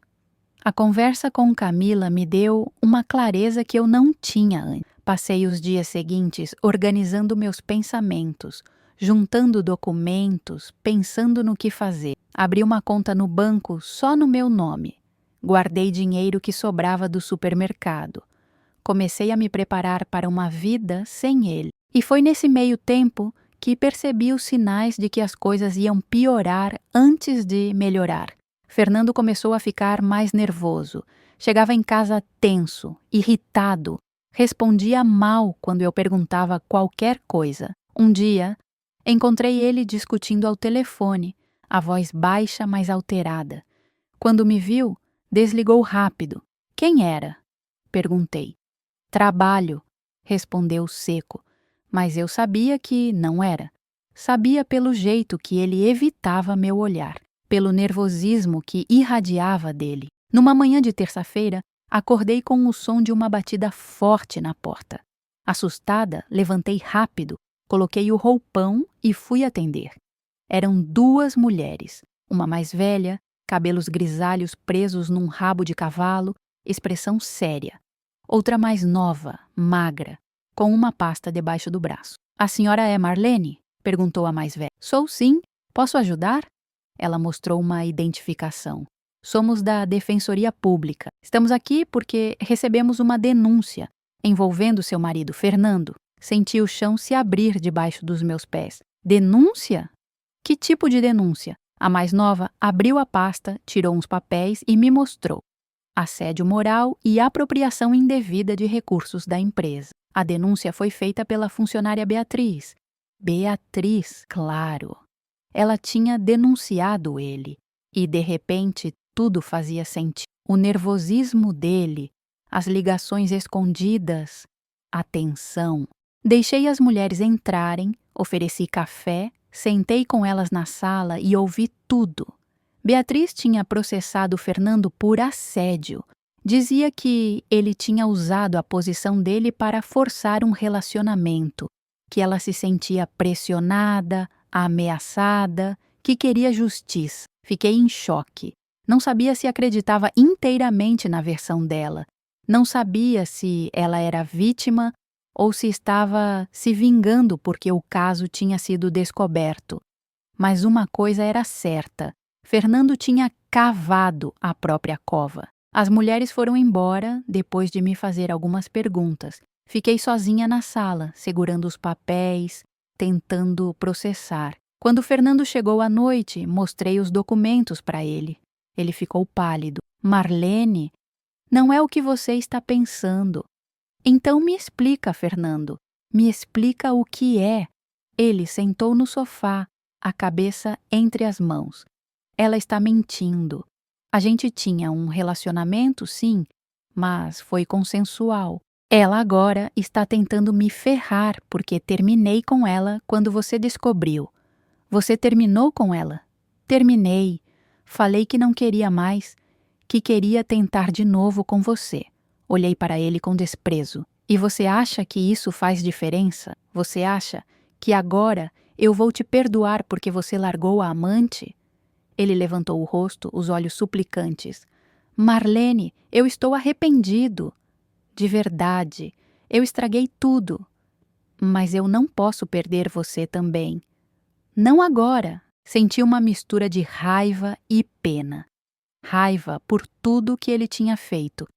A conversa com Camila me deu uma clareza que eu não tinha antes. Passei os dias seguintes organizando meus pensamentos, juntando documentos, pensando no que fazer. Abri uma conta no banco só no meu nome. Guardei dinheiro que sobrava do supermercado. Comecei a me preparar para uma vida sem ele. E foi nesse meio tempo que percebi os sinais de que as coisas iam piorar antes de melhorar. Fernando começou a ficar mais nervoso. Chegava em casa tenso, irritado. Respondia mal quando eu perguntava qualquer coisa. Um dia, encontrei ele discutindo ao telefone, a voz baixa, mas alterada. Quando me viu, desligou rápido. Quem era? Perguntei. Trabalho, respondeu seco, mas eu sabia que não era. Sabia pelo jeito que ele evitava meu olhar, pelo nervosismo que irradiava dele. Numa manhã de terça-feira, acordei com o som de uma batida forte na porta. Assustada, levantei rápido, coloquei o roupão e fui atender. Eram duas mulheres, uma mais velha, cabelos grisalhos presos num rabo de cavalo, expressão séria. Outra mais nova, magra, com uma pasta debaixo do braço. A senhora é Marlene? Perguntou a mais velha. Sou sim. Posso ajudar? Ela mostrou uma identificação. Somos da Defensoria Pública. Estamos aqui porque recebemos uma denúncia envolvendo seu marido, Fernando. Senti o chão se abrir debaixo dos meus pés. Denúncia? Que tipo de denúncia? A mais nova abriu a pasta, tirou uns papéis e me mostrou. Assédio moral e apropriação indevida de recursos da empresa. A denúncia foi feita pela funcionária Beatriz. Beatriz, claro. Ela tinha denunciado ele. E, de repente, tudo fazia sentido. O nervosismo dele, as ligações escondidas, a tensão. Deixei as mulheres entrarem, ofereci café, sentei com elas na sala e ouvi tudo. Beatriz tinha processado Fernando por assédio. Dizia que ele tinha usado a posição dele para forçar um relacionamento, que ela se sentia pressionada, ameaçada, que queria justiça. Fiquei em choque. Não sabia se acreditava inteiramente na versão dela. Não sabia se ela era vítima ou se estava se vingando porque o caso tinha sido descoberto. Mas uma coisa era certa. Fernando tinha cavado a própria cova. As mulheres foram embora depois de me fazer algumas perguntas. Fiquei sozinha na sala, segurando os papéis, tentando processar. Quando Fernando chegou à noite, mostrei os documentos para ele. Ele ficou pálido. Marlene, não é o que você está pensando. Então me explica, Fernando. Me explica o que é. Ele sentou no sofá, a cabeça entre as mãos. Ela está mentindo. A gente tinha um relacionamento, sim, mas foi consensual. Ela agora está tentando me ferrar porque terminei com ela quando você descobriu. Você terminou com ela? Terminei. Falei que não queria mais, que queria tentar de novo com você. Olhei para ele com desprezo. E você acha que isso faz diferença? Você acha que agora eu vou te perdoar porque você largou a amante? Ele levantou o rosto, os olhos suplicantes. Marlene, eu estou arrependido. De verdade, eu estraguei tudo. Mas eu não posso perder você também. Não agora. Senti uma mistura de raiva e pena. Raiva por tudo que ele tinha feito.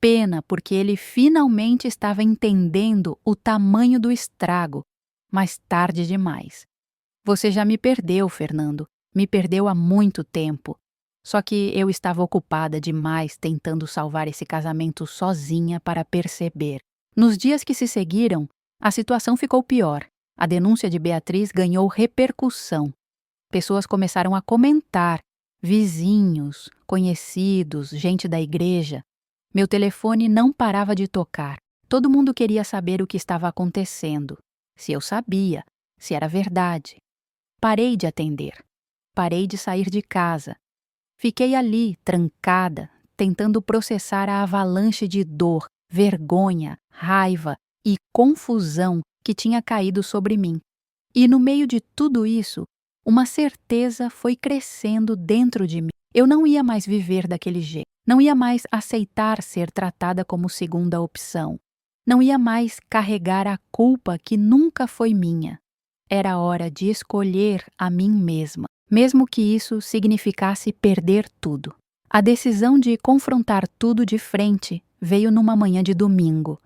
Pena porque ele finalmente estava entendendo o tamanho do estrago, mas tarde demais. Você já me perdeu, Fernando. Me perdeu há muito tempo. Só que eu estava ocupada demais tentando salvar esse casamento sozinha para perceber. Nos dias que se seguiram, a situação ficou pior. A denúncia de Beatriz ganhou repercussão. Pessoas começaram a comentar, vizinhos, conhecidos, gente da igreja. Meu telefone não parava de tocar. Todo mundo queria saber o que estava acontecendo. Se eu sabia, se era verdade. Parei de atender. Parei de sair de casa. Fiquei ali, trancada, tentando processar a avalanche de dor, vergonha, raiva e confusão que tinha caído sobre mim. E no meio de tudo isso, uma certeza foi crescendo dentro de mim. Eu não ia mais viver daquele jeito. Não ia mais aceitar ser tratada como segunda opção. Não ia mais carregar a culpa que nunca foi minha. Era hora de escolher a mim mesma, mesmo que isso significasse perder tudo. A decisão de confrontar tudo de frente veio numa manhã de domingo.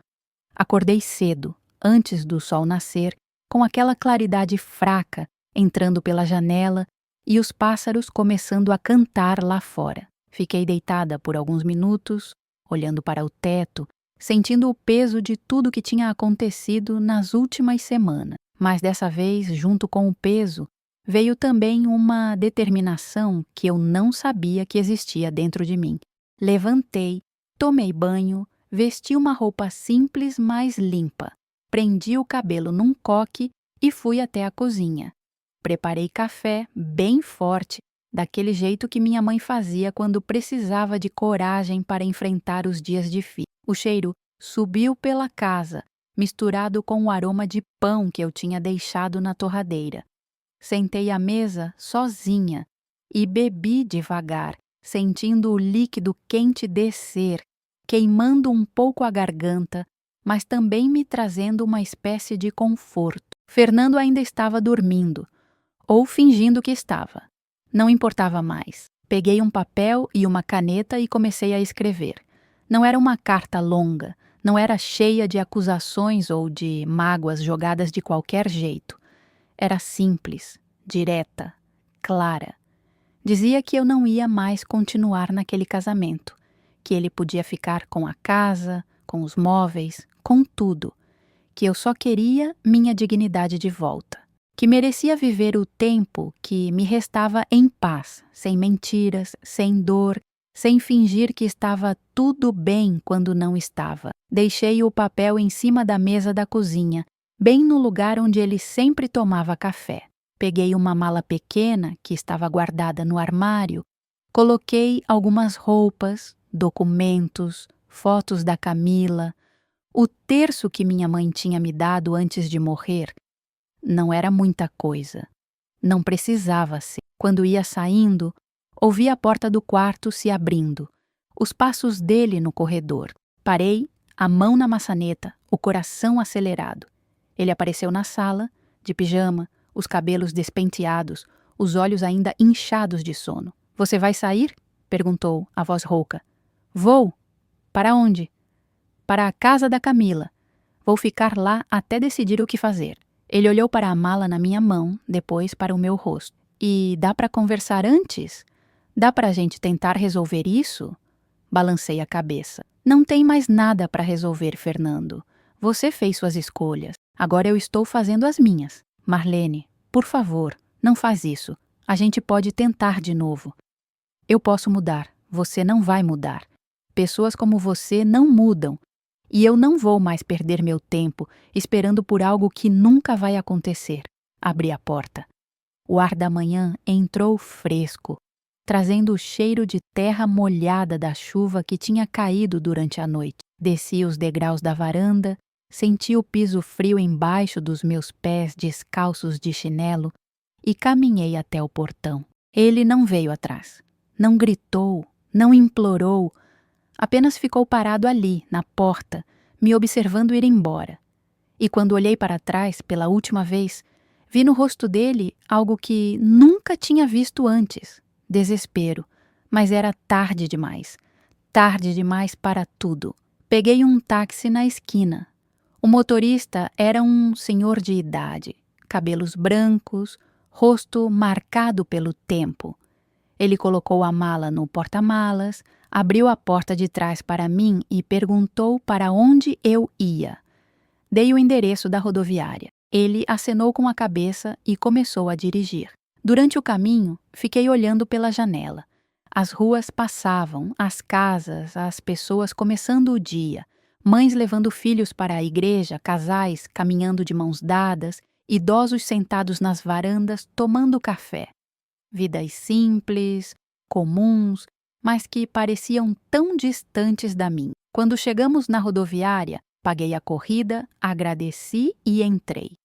Acordei cedo, antes do sol nascer, com aquela claridade fraca entrando pela janela e os pássaros começando a cantar lá fora. Fiquei deitada por alguns minutos, olhando para o teto, sentindo o peso de tudo que tinha acontecido nas últimas semanas. Mas dessa vez, junto com o peso, veio também uma determinação que eu não sabia que existia dentro de mim. Levantei, tomei banho, vesti uma roupa simples, mas limpa. Prendi o cabelo num coque e fui até a cozinha. Preparei café bem forte, daquele jeito que minha mãe fazia quando precisava de coragem para enfrentar os dias difíceis. O cheiro subiu pela casa, misturado com o aroma de pão que eu tinha deixado na torradeira. Sentei à mesa sozinha e bebi devagar, sentindo o líquido quente descer, queimando um pouco a garganta, mas também me trazendo uma espécie de conforto. Fernando ainda estava dormindo, ou fingindo que estava. Não importava mais. Peguei um papel e uma caneta e comecei a escrever. Não era uma carta longa, não era cheia de acusações ou de mágoas jogadas de qualquer jeito. Era simples, direta, clara. Dizia que eu não ia mais continuar naquele casamento, que ele podia ficar com a casa, com os móveis, com tudo, que eu só queria minha dignidade de volta, que merecia viver o tempo que me restava em paz, sem mentiras, sem dor, sem fingir que estava tudo bem quando não estava. Deixei o papel em cima da mesa da cozinha, bem no lugar onde ele sempre tomava café. Peguei uma mala pequena que estava guardada no armário, coloquei algumas roupas, documentos, fotos da Camila, o terço que minha mãe tinha me dado antes de morrer. Não era muita coisa. Não precisava ser. Quando ia saindo, ouvi a porta do quarto se abrindo, os passos dele no corredor. Parei, a mão na maçaneta, o coração acelerado. Ele apareceu na sala, de pijama, os cabelos despenteados, os olhos ainda inchados de sono. Você vai sair? Perguntou a voz rouca. Vou. Para onde? Para a casa da Camila. Vou ficar lá até decidir o que fazer. Ele olhou para a mala na minha mão, depois para o meu rosto. E dá para conversar antes? Dá para a gente tentar resolver isso? Balancei a cabeça. Não tem mais nada para resolver, Fernando. Você fez suas escolhas. Agora eu estou fazendo as minhas. Marlene, por favor, não faz isso. A gente pode tentar de novo. Eu posso mudar. Você não vai mudar. Pessoas como você não mudam. E eu não vou mais perder meu tempo esperando por algo que nunca vai acontecer. Abri a porta. O ar da manhã entrou fresco, trazendo o cheiro de terra molhada da chuva que tinha caído durante a noite. Desci os degraus da varanda, senti o piso frio embaixo dos meus pés descalços de chinelo e caminhei até o portão. Ele não veio atrás. Não gritou, não implorou, apenas ficou parado ali, na porta, me observando ir embora. E quando olhei para trás pela última vez, vi no rosto dele algo que nunca tinha visto antes: desespero. Mas era tarde demais para tudo. Peguei um táxi na esquina. O motorista era um senhor de idade, cabelos brancos, rosto marcado pelo tempo. Ele colocou a mala no porta-malas, abriu a porta de trás para mim e perguntou para onde eu ia. Dei o endereço da rodoviária. Ele acenou com a cabeça e começou a dirigir. Durante o caminho, fiquei olhando pela janela. As ruas passavam, as casas, as pessoas começando o dia, mães levando filhos para a igreja, casais caminhando de mãos dadas, idosos sentados nas varandas tomando café. Vidas simples, comuns, mas que pareciam tão distantes da minha. Quando chegamos na rodoviária, paguei a corrida, agradeci e entrei.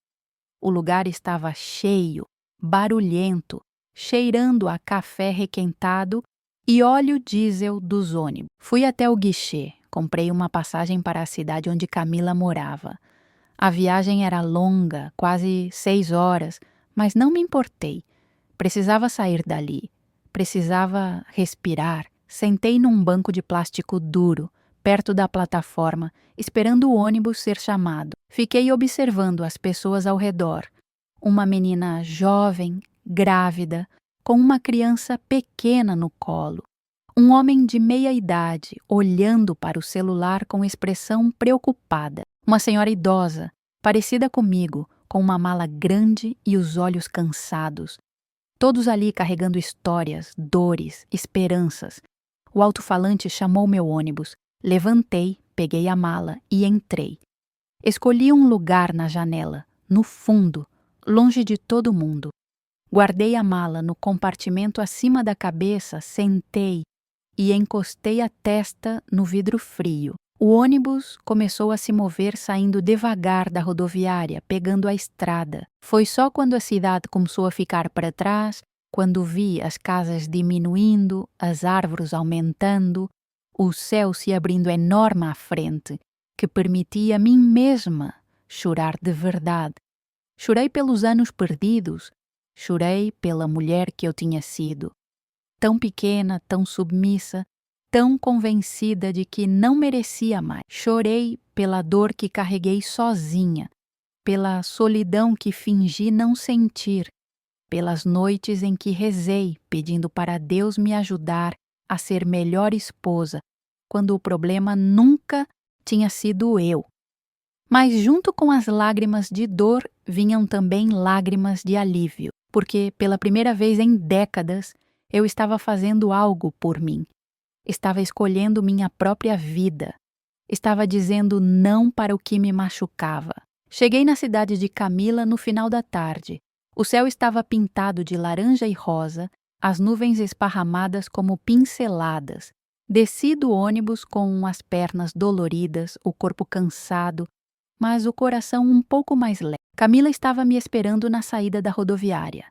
O lugar estava cheio, barulhento, cheirando a café requentado e óleo diesel dos ônibus. Fui até o guichê, comprei uma passagem para a cidade onde Camila morava. A viagem era longa, quase 6 horas, mas não me importei. Precisava sair dali, precisava respirar. Sentei num banco de plástico duro, perto da plataforma, esperando o ônibus ser chamado. Fiquei observando as pessoas ao redor. Uma menina jovem, grávida, com uma criança pequena no colo. Um homem de meia idade, olhando para o celular com expressão preocupada. Uma senhora idosa, parecida comigo, com uma mala grande e os olhos cansados. Todos ali carregando histórias, dores, esperanças. O alto-falante chamou meu ônibus. Levantei, peguei a mala e entrei. Escolhi um lugar na janela, no fundo, longe de todo mundo. Guardei a mala no compartimento acima da cabeça, sentei e encostei a testa no vidro frio. O ônibus começou a se mover saindo devagar da rodoviária, pegando a estrada. Foi só quando a cidade começou a ficar para trás, quando vi as casas diminuindo, as árvores aumentando, o céu se abrindo enorme à frente, que permiti a mim mesma chorar de verdade. Chorei pelos anos perdidos, chorei pela mulher que eu tinha sido. Tão pequena, tão submissa, tão convencida de que não merecia mais. Chorei pela dor que carreguei sozinha, pela solidão que fingi não sentir, pelas noites em que rezei pedindo para Deus me ajudar a ser melhor esposa, quando o problema nunca tinha sido eu. Mas junto com as lágrimas de dor vinham também lágrimas de alívio, porque pela primeira vez em décadas eu estava fazendo algo por mim. Estava escolhendo minha própria vida. Estava dizendo não para o que me machucava. Cheguei na cidade de Camila no final da tarde. O céu estava pintado de laranja e rosa, as nuvens esparramadas como pinceladas. Desci do ônibus com as pernas doloridas, o corpo cansado, mas o coração um pouco mais leve. Camila estava me esperando na saída da rodoviária.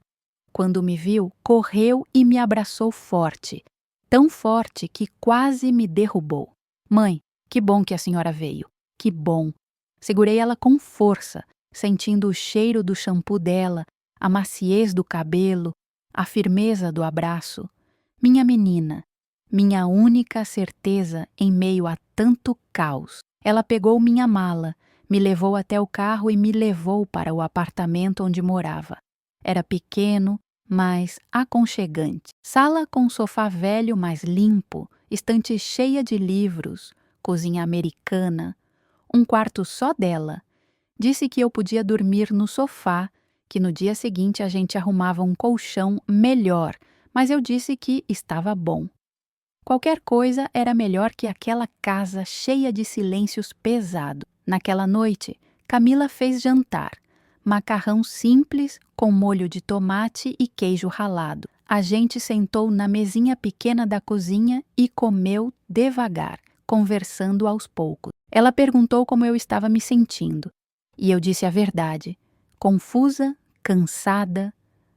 Quando me viu, correu e me abraçou forte. Tão forte que quase me derrubou. Mãe, que bom que a senhora veio. Que bom. Segurei ela com força, sentindo o cheiro do shampoo dela, a maciez do cabelo, a firmeza do abraço. Minha menina, minha única certeza em meio a tanto caos. Ela pegou minha mala, me levou até o carro e me levou para o apartamento onde morava. Era pequeno, mas aconchegante. Sala com sofá velho, mas limpo, estante cheia de livros, cozinha americana, um quarto só dela. Disse que eu podia dormir no sofá, que no dia seguinte a gente arrumava um colchão melhor, mas eu disse que estava bom. Qualquer coisa era melhor que aquela casa cheia de silêncios pesados. Naquela noite, Camila fez jantar. Macarrão simples, com molho de tomate e queijo ralado. A gente sentou na mesinha pequena da cozinha e comeu devagar, conversando aos poucos. Ela perguntou como eu estava me sentindo. E eu disse a verdade. Confusa, cansada,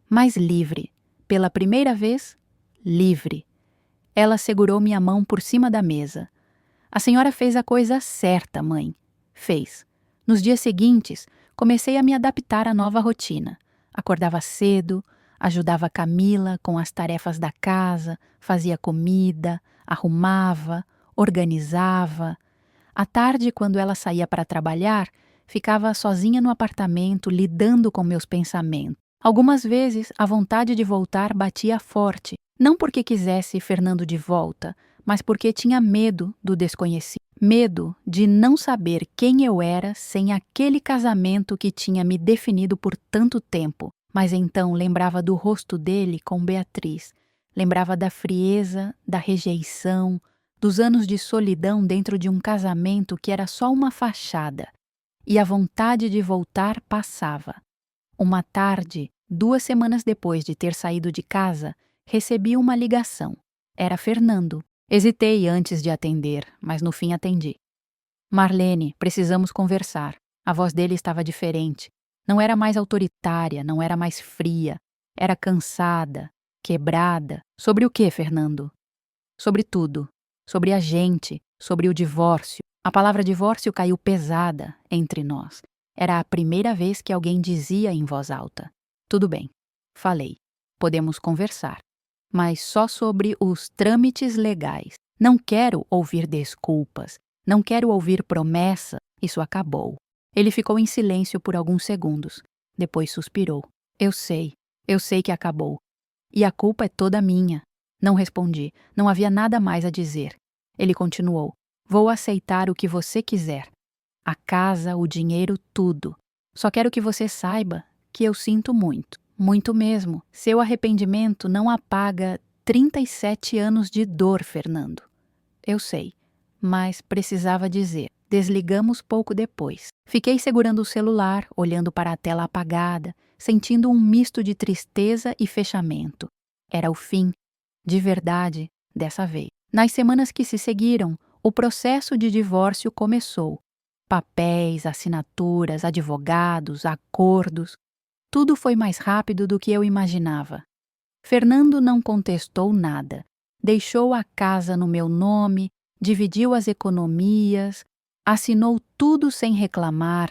mas livre. Pela primeira vez, livre. Ela segurou minha mão por cima da mesa. A senhora fez a coisa certa, mãe. Fez. Nos dias seguintes, comecei a me adaptar à nova rotina. Acordava cedo, ajudava Camila com as tarefas da casa, fazia comida, arrumava, organizava. À tarde, quando ela saía para trabalhar, ficava sozinha no apartamento, lidando com meus pensamentos. Algumas vezes, a vontade de voltar batia forte, não porque quisesse Fernando de volta, mas porque tinha medo do desconhecido. Medo de não saber quem eu era sem aquele casamento que tinha me definido por tanto tempo. Mas então lembrava do rosto dele com Beatriz. Lembrava da frieza, da rejeição, dos anos de solidão dentro de um casamento que era só uma fachada. E a vontade de voltar passava. Uma tarde, 2 semanas depois de ter saído de casa, recebi uma ligação. Era Fernando. Hesitei antes de atender, mas no fim atendi. Marlene, precisamos conversar. A voz dele estava diferente. Não era mais autoritária, não era mais fria. Era cansada, quebrada. Sobre o quê, Fernando? Sobre tudo. Sobre a gente, sobre o divórcio. A palavra divórcio caiu pesada entre nós. Era a primeira vez que alguém dizia em voz alta. Tudo bem, falei. Podemos conversar. Mas só sobre os trâmites legais. Não quero ouvir desculpas, não quero ouvir promessa, isso acabou. Ele ficou em silêncio por alguns segundos. Depois suspirou. Eu sei que acabou. E a culpa é toda minha. Não respondi, não havia nada mais a dizer. Ele continuou. Vou aceitar o que você quiser. A casa, o dinheiro, tudo. Só quero que você saiba que eu sinto muito. Muito mesmo. Seu arrependimento não apaga 37 anos de dor, Fernando. Eu sei, mas precisava dizer. Desligamos pouco depois. Fiquei segurando o celular, olhando para a tela apagada, sentindo um misto de tristeza e fechamento. Era o fim, de verdade, dessa vez. Nas semanas que se seguiram, o processo de divórcio começou. Papéis, assinaturas, advogados, acordos. Tudo foi mais rápido do que eu imaginava. Fernando não contestou nada. Deixou a casa no meu nome, dividiu as economias, assinou tudo sem reclamar.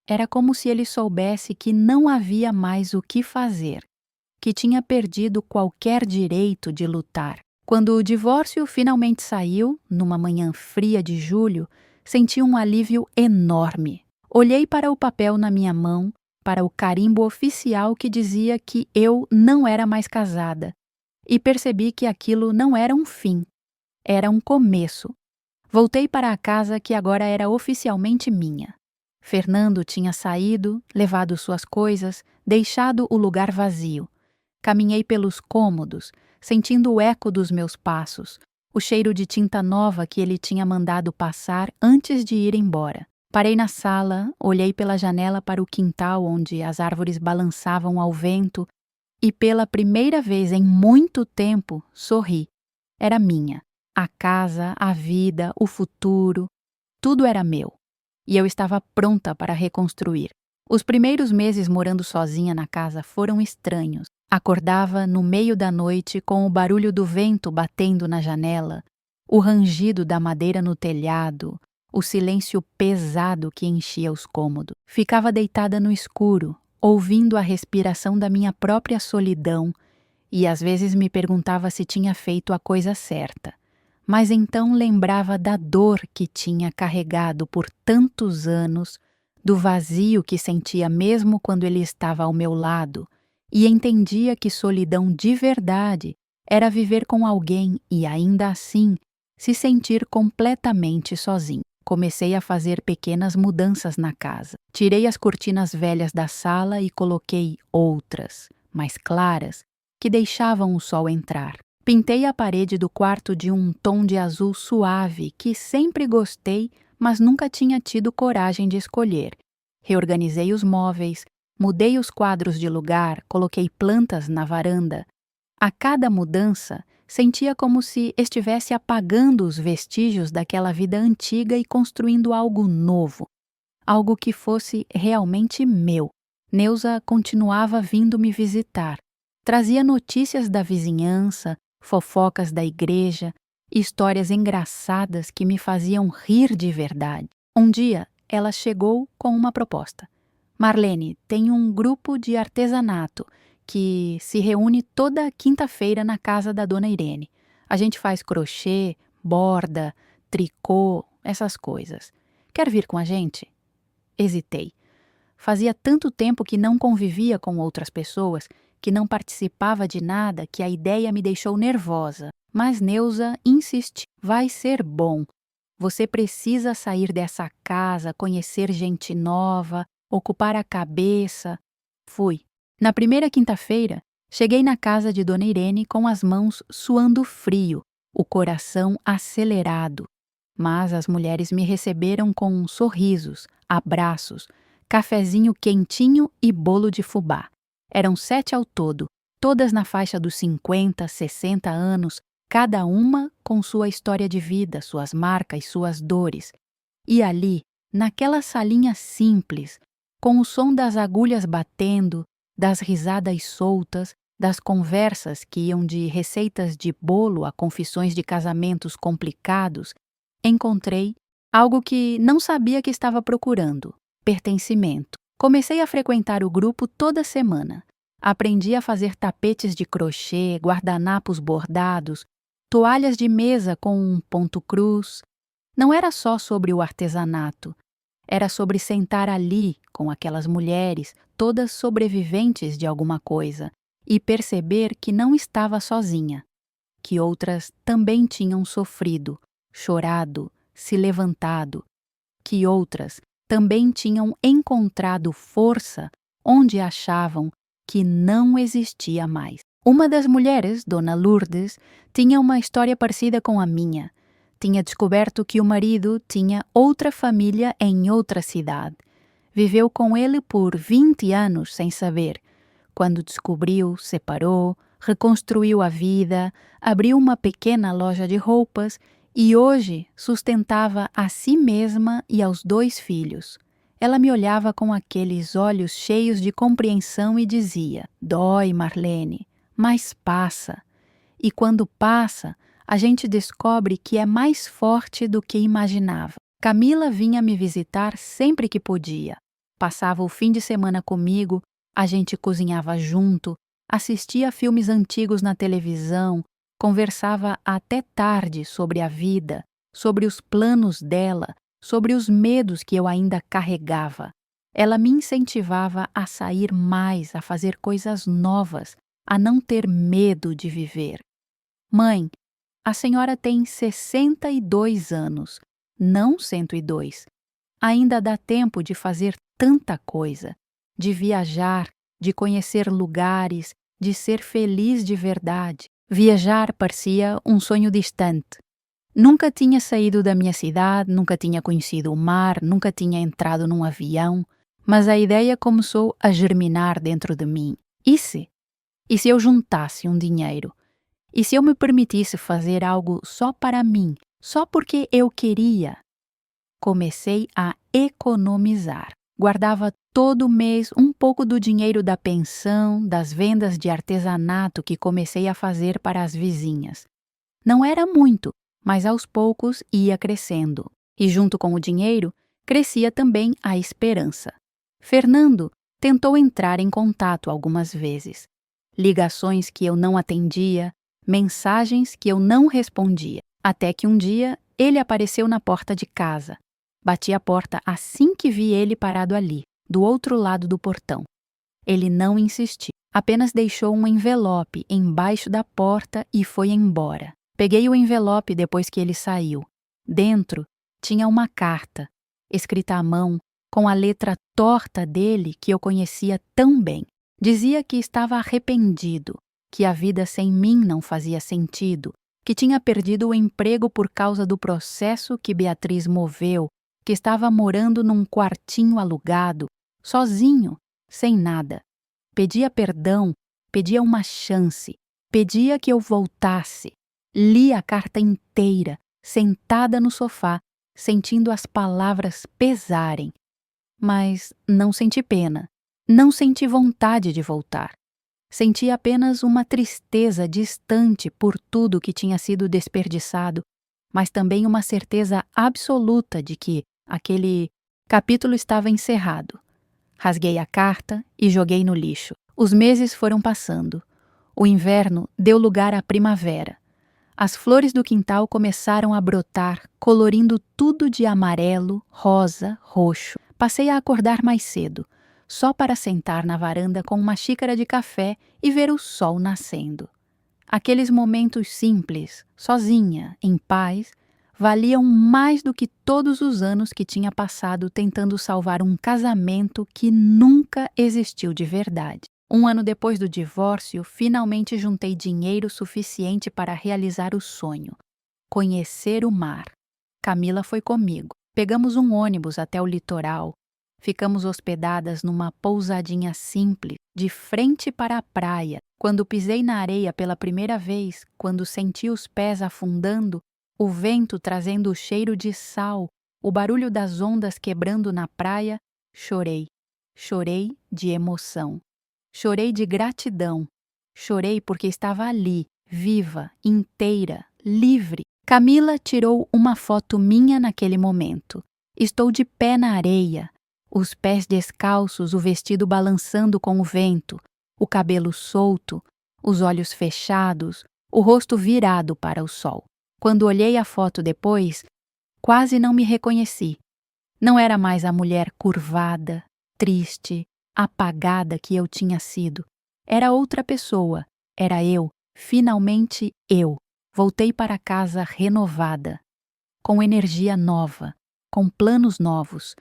Era como se ele soubesse que não havia mais o que fazer, que tinha perdido qualquer direito de lutar. Quando o divórcio finalmente saiu, numa manhã fria de julho, senti um alívio enorme. Olhei para o papel na minha mão, para o carimbo oficial que dizia que eu não era mais casada, e percebi que aquilo não era um fim, era um começo. Voltei para a casa que agora era oficialmente minha. Fernando tinha saído, levado suas coisas, deixado o lugar vazio. Caminhei pelos cômodos, sentindo o eco dos meus passos, o cheiro de tinta nova que ele tinha mandado passar antes de ir embora. Parei na sala, olhei pela janela para o quintal onde as árvores balançavam ao vento e pela primeira vez em muito tempo sorri. Era minha. A casa, a vida, o futuro, tudo era meu. E eu estava pronta para reconstruir. Os primeiros meses morando sozinha na casa foram estranhos. Acordava no meio da noite com o barulho do vento batendo na janela, o rangido da madeira no telhado, o silêncio pesado que enchia os cômodos. Ficava deitada no escuro, ouvindo a respiração da minha própria solidão e às vezes me perguntava se tinha feito a coisa certa. Mas então lembrava da dor que tinha carregado por tantos anos, do vazio que sentia mesmo quando ele estava ao meu lado, e entendia que solidão de verdade era viver com alguém e ainda assim se sentir completamente sozinho. Comecei a fazer pequenas mudanças na casa. Tirei as cortinas velhas da sala e coloquei outras, mais claras, que deixavam o sol entrar. Pintei a parede do quarto de um tom de azul suave que sempre gostei, mas nunca tinha tido coragem de escolher. Reorganizei os móveis, mudei os quadros de lugar, coloquei plantas na varanda. A cada mudança, sentia como se estivesse apagando os vestígios daquela vida antiga e construindo algo novo, algo que fosse realmente meu. Neuza continuava vindo me visitar. Trazia notícias da vizinhança, fofocas da igreja, histórias engraçadas que me faziam rir de verdade. Um dia, ela chegou com uma proposta. Marlene, tem um grupo de artesanato que se reúne toda quinta-feira na casa da dona Irene. A gente faz crochê, borda, tricô, essas coisas. Quer vir com a gente? Hesitei. Fazia tanto tempo que não convivia com outras pessoas, que não participava de nada, que a ideia me deixou nervosa. Mas Neuza insistiu. Vai ser bom. Você precisa sair dessa casa, conhecer gente nova, ocupar a cabeça. Fui. Na primeira quinta-feira, cheguei na casa de dona Irene com as mãos suando frio, o coração acelerado. Mas as mulheres me receberam com sorrisos, abraços, cafezinho quentinho e bolo de fubá. Eram 7 ao todo, todas na faixa dos 50, 60 anos, cada uma com sua história de vida, suas marcas, suas dores. E ali, naquela salinha simples, com o som das agulhas batendo, das risadas soltas, das conversas que iam de receitas de bolo a confissões de casamentos complicados, encontrei algo que não sabia que estava procurando: pertencimento. Comecei a frequentar o grupo toda semana. Aprendi a fazer tapetes de crochê, guardanapos bordados, toalhas de mesa com um ponto cruz. Não era só sobre o artesanato. Era sobre sentar ali com aquelas mulheres, todas sobreviventes de alguma coisa, e perceber que não estava sozinha, que outras também tinham sofrido, chorado, se levantado, que outras também tinham encontrado força onde achavam que não existia mais. Uma das mulheres, Dona Lourdes, tinha uma história parecida com a minha. Tinha descoberto que o marido tinha outra família em outra cidade. Viveu com ele por 20 anos sem saber. Quando descobriu, separou, reconstruiu a vida, abriu uma pequena loja de roupas e hoje sustentava a si mesma e aos 2 filhos. Ela me olhava com aqueles olhos cheios de compreensão e dizia: "Dói, Marlene, mas passa. E quando passa, a gente descobre que é mais forte do que imaginava." Camila vinha me visitar sempre que podia. Passava o fim de semana comigo, a gente cozinhava junto, assistia a filmes antigos na televisão, conversava até tarde sobre a vida, sobre os planos dela, sobre os medos que eu ainda carregava. Ela me incentivava a sair mais, a fazer coisas novas, a não ter medo de viver. "Mãe, a senhora tem 62 anos, não 102. Ainda dá tempo de fazer tanta coisa, de viajar, de conhecer lugares, de ser feliz de verdade." Viajar parecia um sonho distante. Nunca tinha saído da minha cidade, nunca tinha conhecido o mar, nunca tinha entrado num avião, mas a ideia começou a germinar dentro de mim. E se? E se eu juntasse um dinheiro? E se eu me permitisse fazer algo só para mim, só porque eu queria? Comecei a economizar. Guardava todo mês um pouco do dinheiro da pensão, das vendas de artesanato que comecei a fazer para as vizinhas. Não era muito, mas aos poucos ia crescendo. E junto com o dinheiro, crescia também a esperança. Fernando tentou entrar em contato algumas vezes. ligações que eu não atendia, mensagens que eu não respondia. Até que um dia ele apareceu na porta de casa. Bati a porta assim que vi ele parado ali, do outro lado do portão. Ele não insistiu, apenas deixou um envelope embaixo da porta e foi embora. Peguei o envelope depois que ele saiu. Dentro tinha uma carta, escrita à mão, com a letra torta dele que eu conhecia tão bem. Dizia que estava arrependido, que a vida sem mim não fazia sentido, que tinha perdido o emprego por causa do processo que Beatriz moveu, que estava morando num quartinho alugado, sozinho, sem nada. Pedia perdão, pedia uma chance, pedia que eu voltasse. Li a carta inteira, sentada no sofá, sentindo as palavras pesarem. Mas não senti pena, não senti vontade de voltar. Senti apenas uma tristeza distante por tudo que tinha sido desperdiçado, mas também uma certeza absoluta de que aquele capítulo estava encerrado. Rasguei a carta e joguei no lixo. Os meses foram passando. O inverno deu lugar à primavera. As flores do quintal começaram a brotar, colorindo tudo de amarelo, rosa, roxo. Passei a acordar mais cedo, só para sentar na varanda com uma xícara de café e ver o sol nascendo. Aqueles momentos simples, sozinha, em paz, valiam mais do que todos os anos que tinha passado tentando salvar um casamento que nunca existiu de verdade. Um ano depois do divórcio, finalmente juntei dinheiro suficiente para realizar o sonho: conhecer o mar. Camila foi comigo. Pegamos um ônibus até o litoral. Ficamos hospedadas numa pousadinha simples, de frente para a praia. Quando pisei na areia pela primeira vez, quando senti os pés afundando, o vento trazendo o cheiro de sal, o barulho das ondas quebrando na praia, chorei. Chorei de emoção. Chorei de gratidão. Chorei porque estava ali, viva, inteira, livre. Camila tirou uma foto minha naquele momento. Estou de pé na areia, os pés descalços, o vestido balançando com o vento, o cabelo solto, os olhos fechados, o rosto virado para o sol. Quando olhei a foto depois, quase não me reconheci. Não era mais a mulher curvada, triste, apagada que eu tinha sido. Era outra pessoa. Era eu, finalmente eu. Voltei para casa renovada, com energia nova, com planos novos.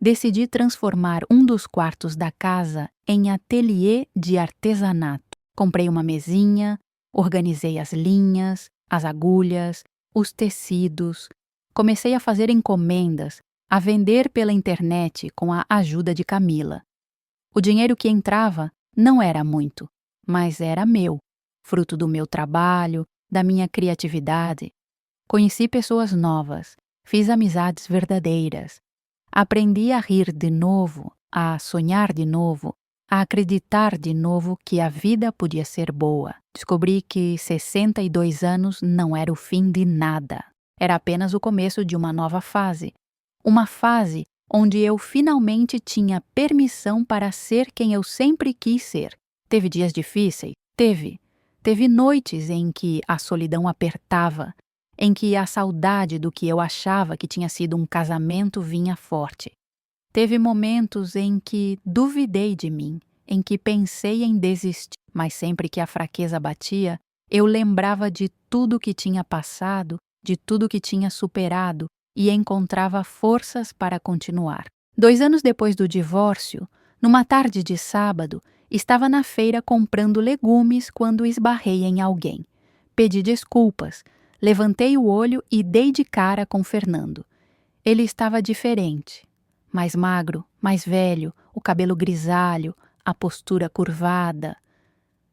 Decidi transformar um dos quartos da casa em ateliê de artesanato. Comprei uma mesinha, organizei as linhas, as agulhas, os tecidos. Comecei a fazer encomendas, a vender pela internet com a ajuda de Camila. O dinheiro que entrava não era muito, mas era meu, fruto do meu trabalho, da minha criatividade. Conheci pessoas novas, fiz amizades verdadeiras. Aprendi a rir de novo, a sonhar de novo, a acreditar de novo que a vida podia ser boa. Descobri que 62 anos não era o fim de nada. Era apenas o começo de uma nova fase. Uma fase onde eu finalmente tinha permissão para ser quem eu sempre quis ser. Teve dias difíceis? Teve. Teve noites em que a solidão apertava, em que a saudade do que eu achava que tinha sido um casamento vinha forte. Teve momentos em que duvidei de mim, em que pensei em desistir, mas sempre que a fraqueza batia, eu lembrava de tudo que tinha passado, de tudo que tinha superado e encontrava forças para continuar. 2 anos depois do divórcio, numa tarde de sábado, estava na feira comprando legumes quando esbarrei em alguém. Pedi desculpas, levantei o olho e dei de cara com Fernando. Ele estava diferente, mais magro, mais velho, o cabelo grisalho, a postura curvada.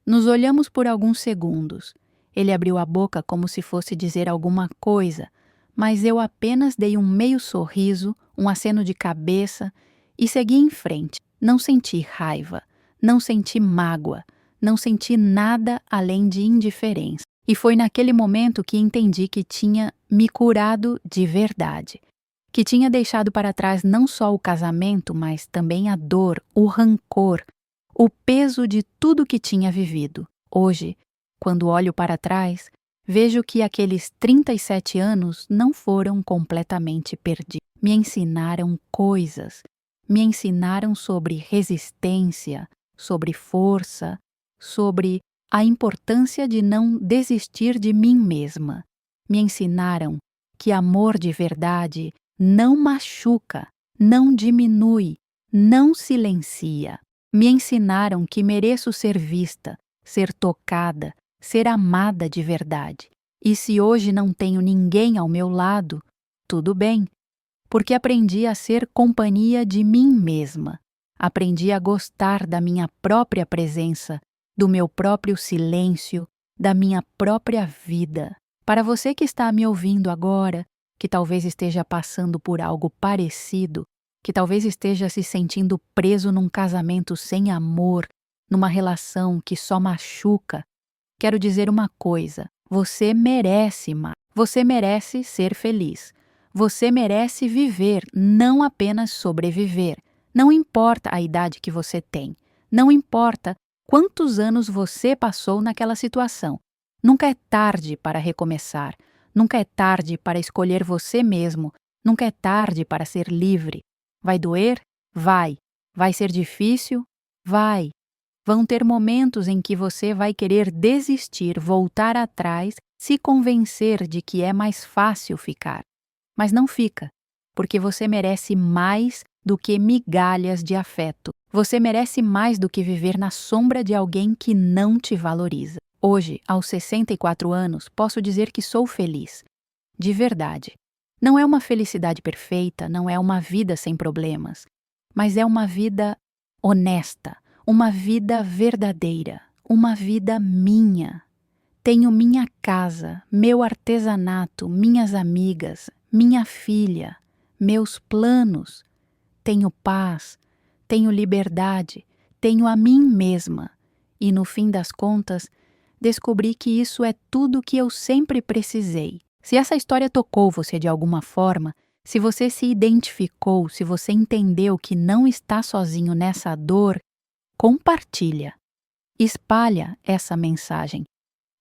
Nos olhamos por alguns segundos. Ele abriu a boca como se fosse dizer alguma coisa, mas eu apenas dei um meio sorriso, um aceno de cabeça e segui em frente. Não senti raiva, não senti mágoa, não senti nada além de indiferença. E foi naquele momento que entendi que tinha me curado de verdade, que tinha deixado para trás não só o casamento, mas também a dor, o rancor, o peso de tudo que tinha vivido. Hoje, quando olho para trás, vejo que aqueles 37 anos não foram completamente perdidos. Me ensinaram coisas, me ensinaram sobre resistência, sobre força, sobre a importância de não desistir de mim mesma. Me ensinaram que amor de verdade não machuca, não diminui, não silencia. Me ensinaram que mereço ser vista, ser tocada, ser amada de verdade. E se hoje não tenho ninguém ao meu lado, tudo bem, porque aprendi a ser companhia de mim mesma. Aprendi a gostar da minha própria presença, do meu próprio silêncio, da minha própria vida. Para você que está me ouvindo agora, que talvez esteja passando por algo parecido, que talvez esteja se sentindo preso num casamento sem amor, numa relação que só machuca, quero dizer uma coisa: você merece mais. Você merece ser feliz. Você merece viver, não apenas sobreviver. Não importa a idade que você tem. Não importa quantos anos você passou naquela situação. Nunca é tarde para recomeçar. Nunca é tarde para escolher você mesmo. Nunca é tarde para ser livre. Vai doer? Vai. Vai ser difícil? Vai. Vão ter momentos em que você vai querer desistir, voltar atrás, se convencer de que é mais fácil ficar. Mas não fica, porque você merece mais do que migalhas de afeto. Você merece mais do que viver na sombra de alguém que não te valoriza. Hoje, aos 64 anos, posso dizer que sou feliz. De verdade. Não é uma felicidade perfeita, não é uma vida sem problemas, mas é uma vida honesta, uma vida verdadeira, uma vida minha. Tenho minha casa, meu artesanato, minhas amigas, minha filha, meus planos. Tenho paz, tenho liberdade, tenho a mim mesma. E no fim das contas, descobri que isso é tudo que eu sempre precisei. Se essa história tocou você de alguma forma, se você se identificou, se você entendeu que não está sozinho nessa dor, compartilha. Espalha essa mensagem.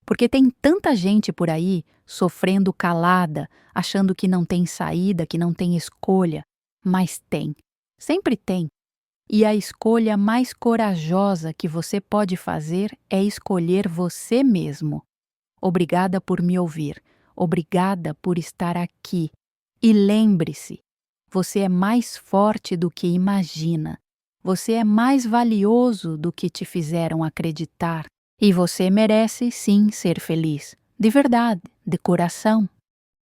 Porque tem tanta gente por aí sofrendo calada, achando que não tem saída, que não tem escolha. Mas tem. Sempre tem. E a escolha mais corajosa que você pode fazer é escolher você mesmo. Obrigada por me ouvir. Obrigada por estar aqui. E lembre-se, você é mais forte do que imagina. Você é mais valioso do que te fizeram acreditar. E você merece sim ser feliz. De verdade, de coração.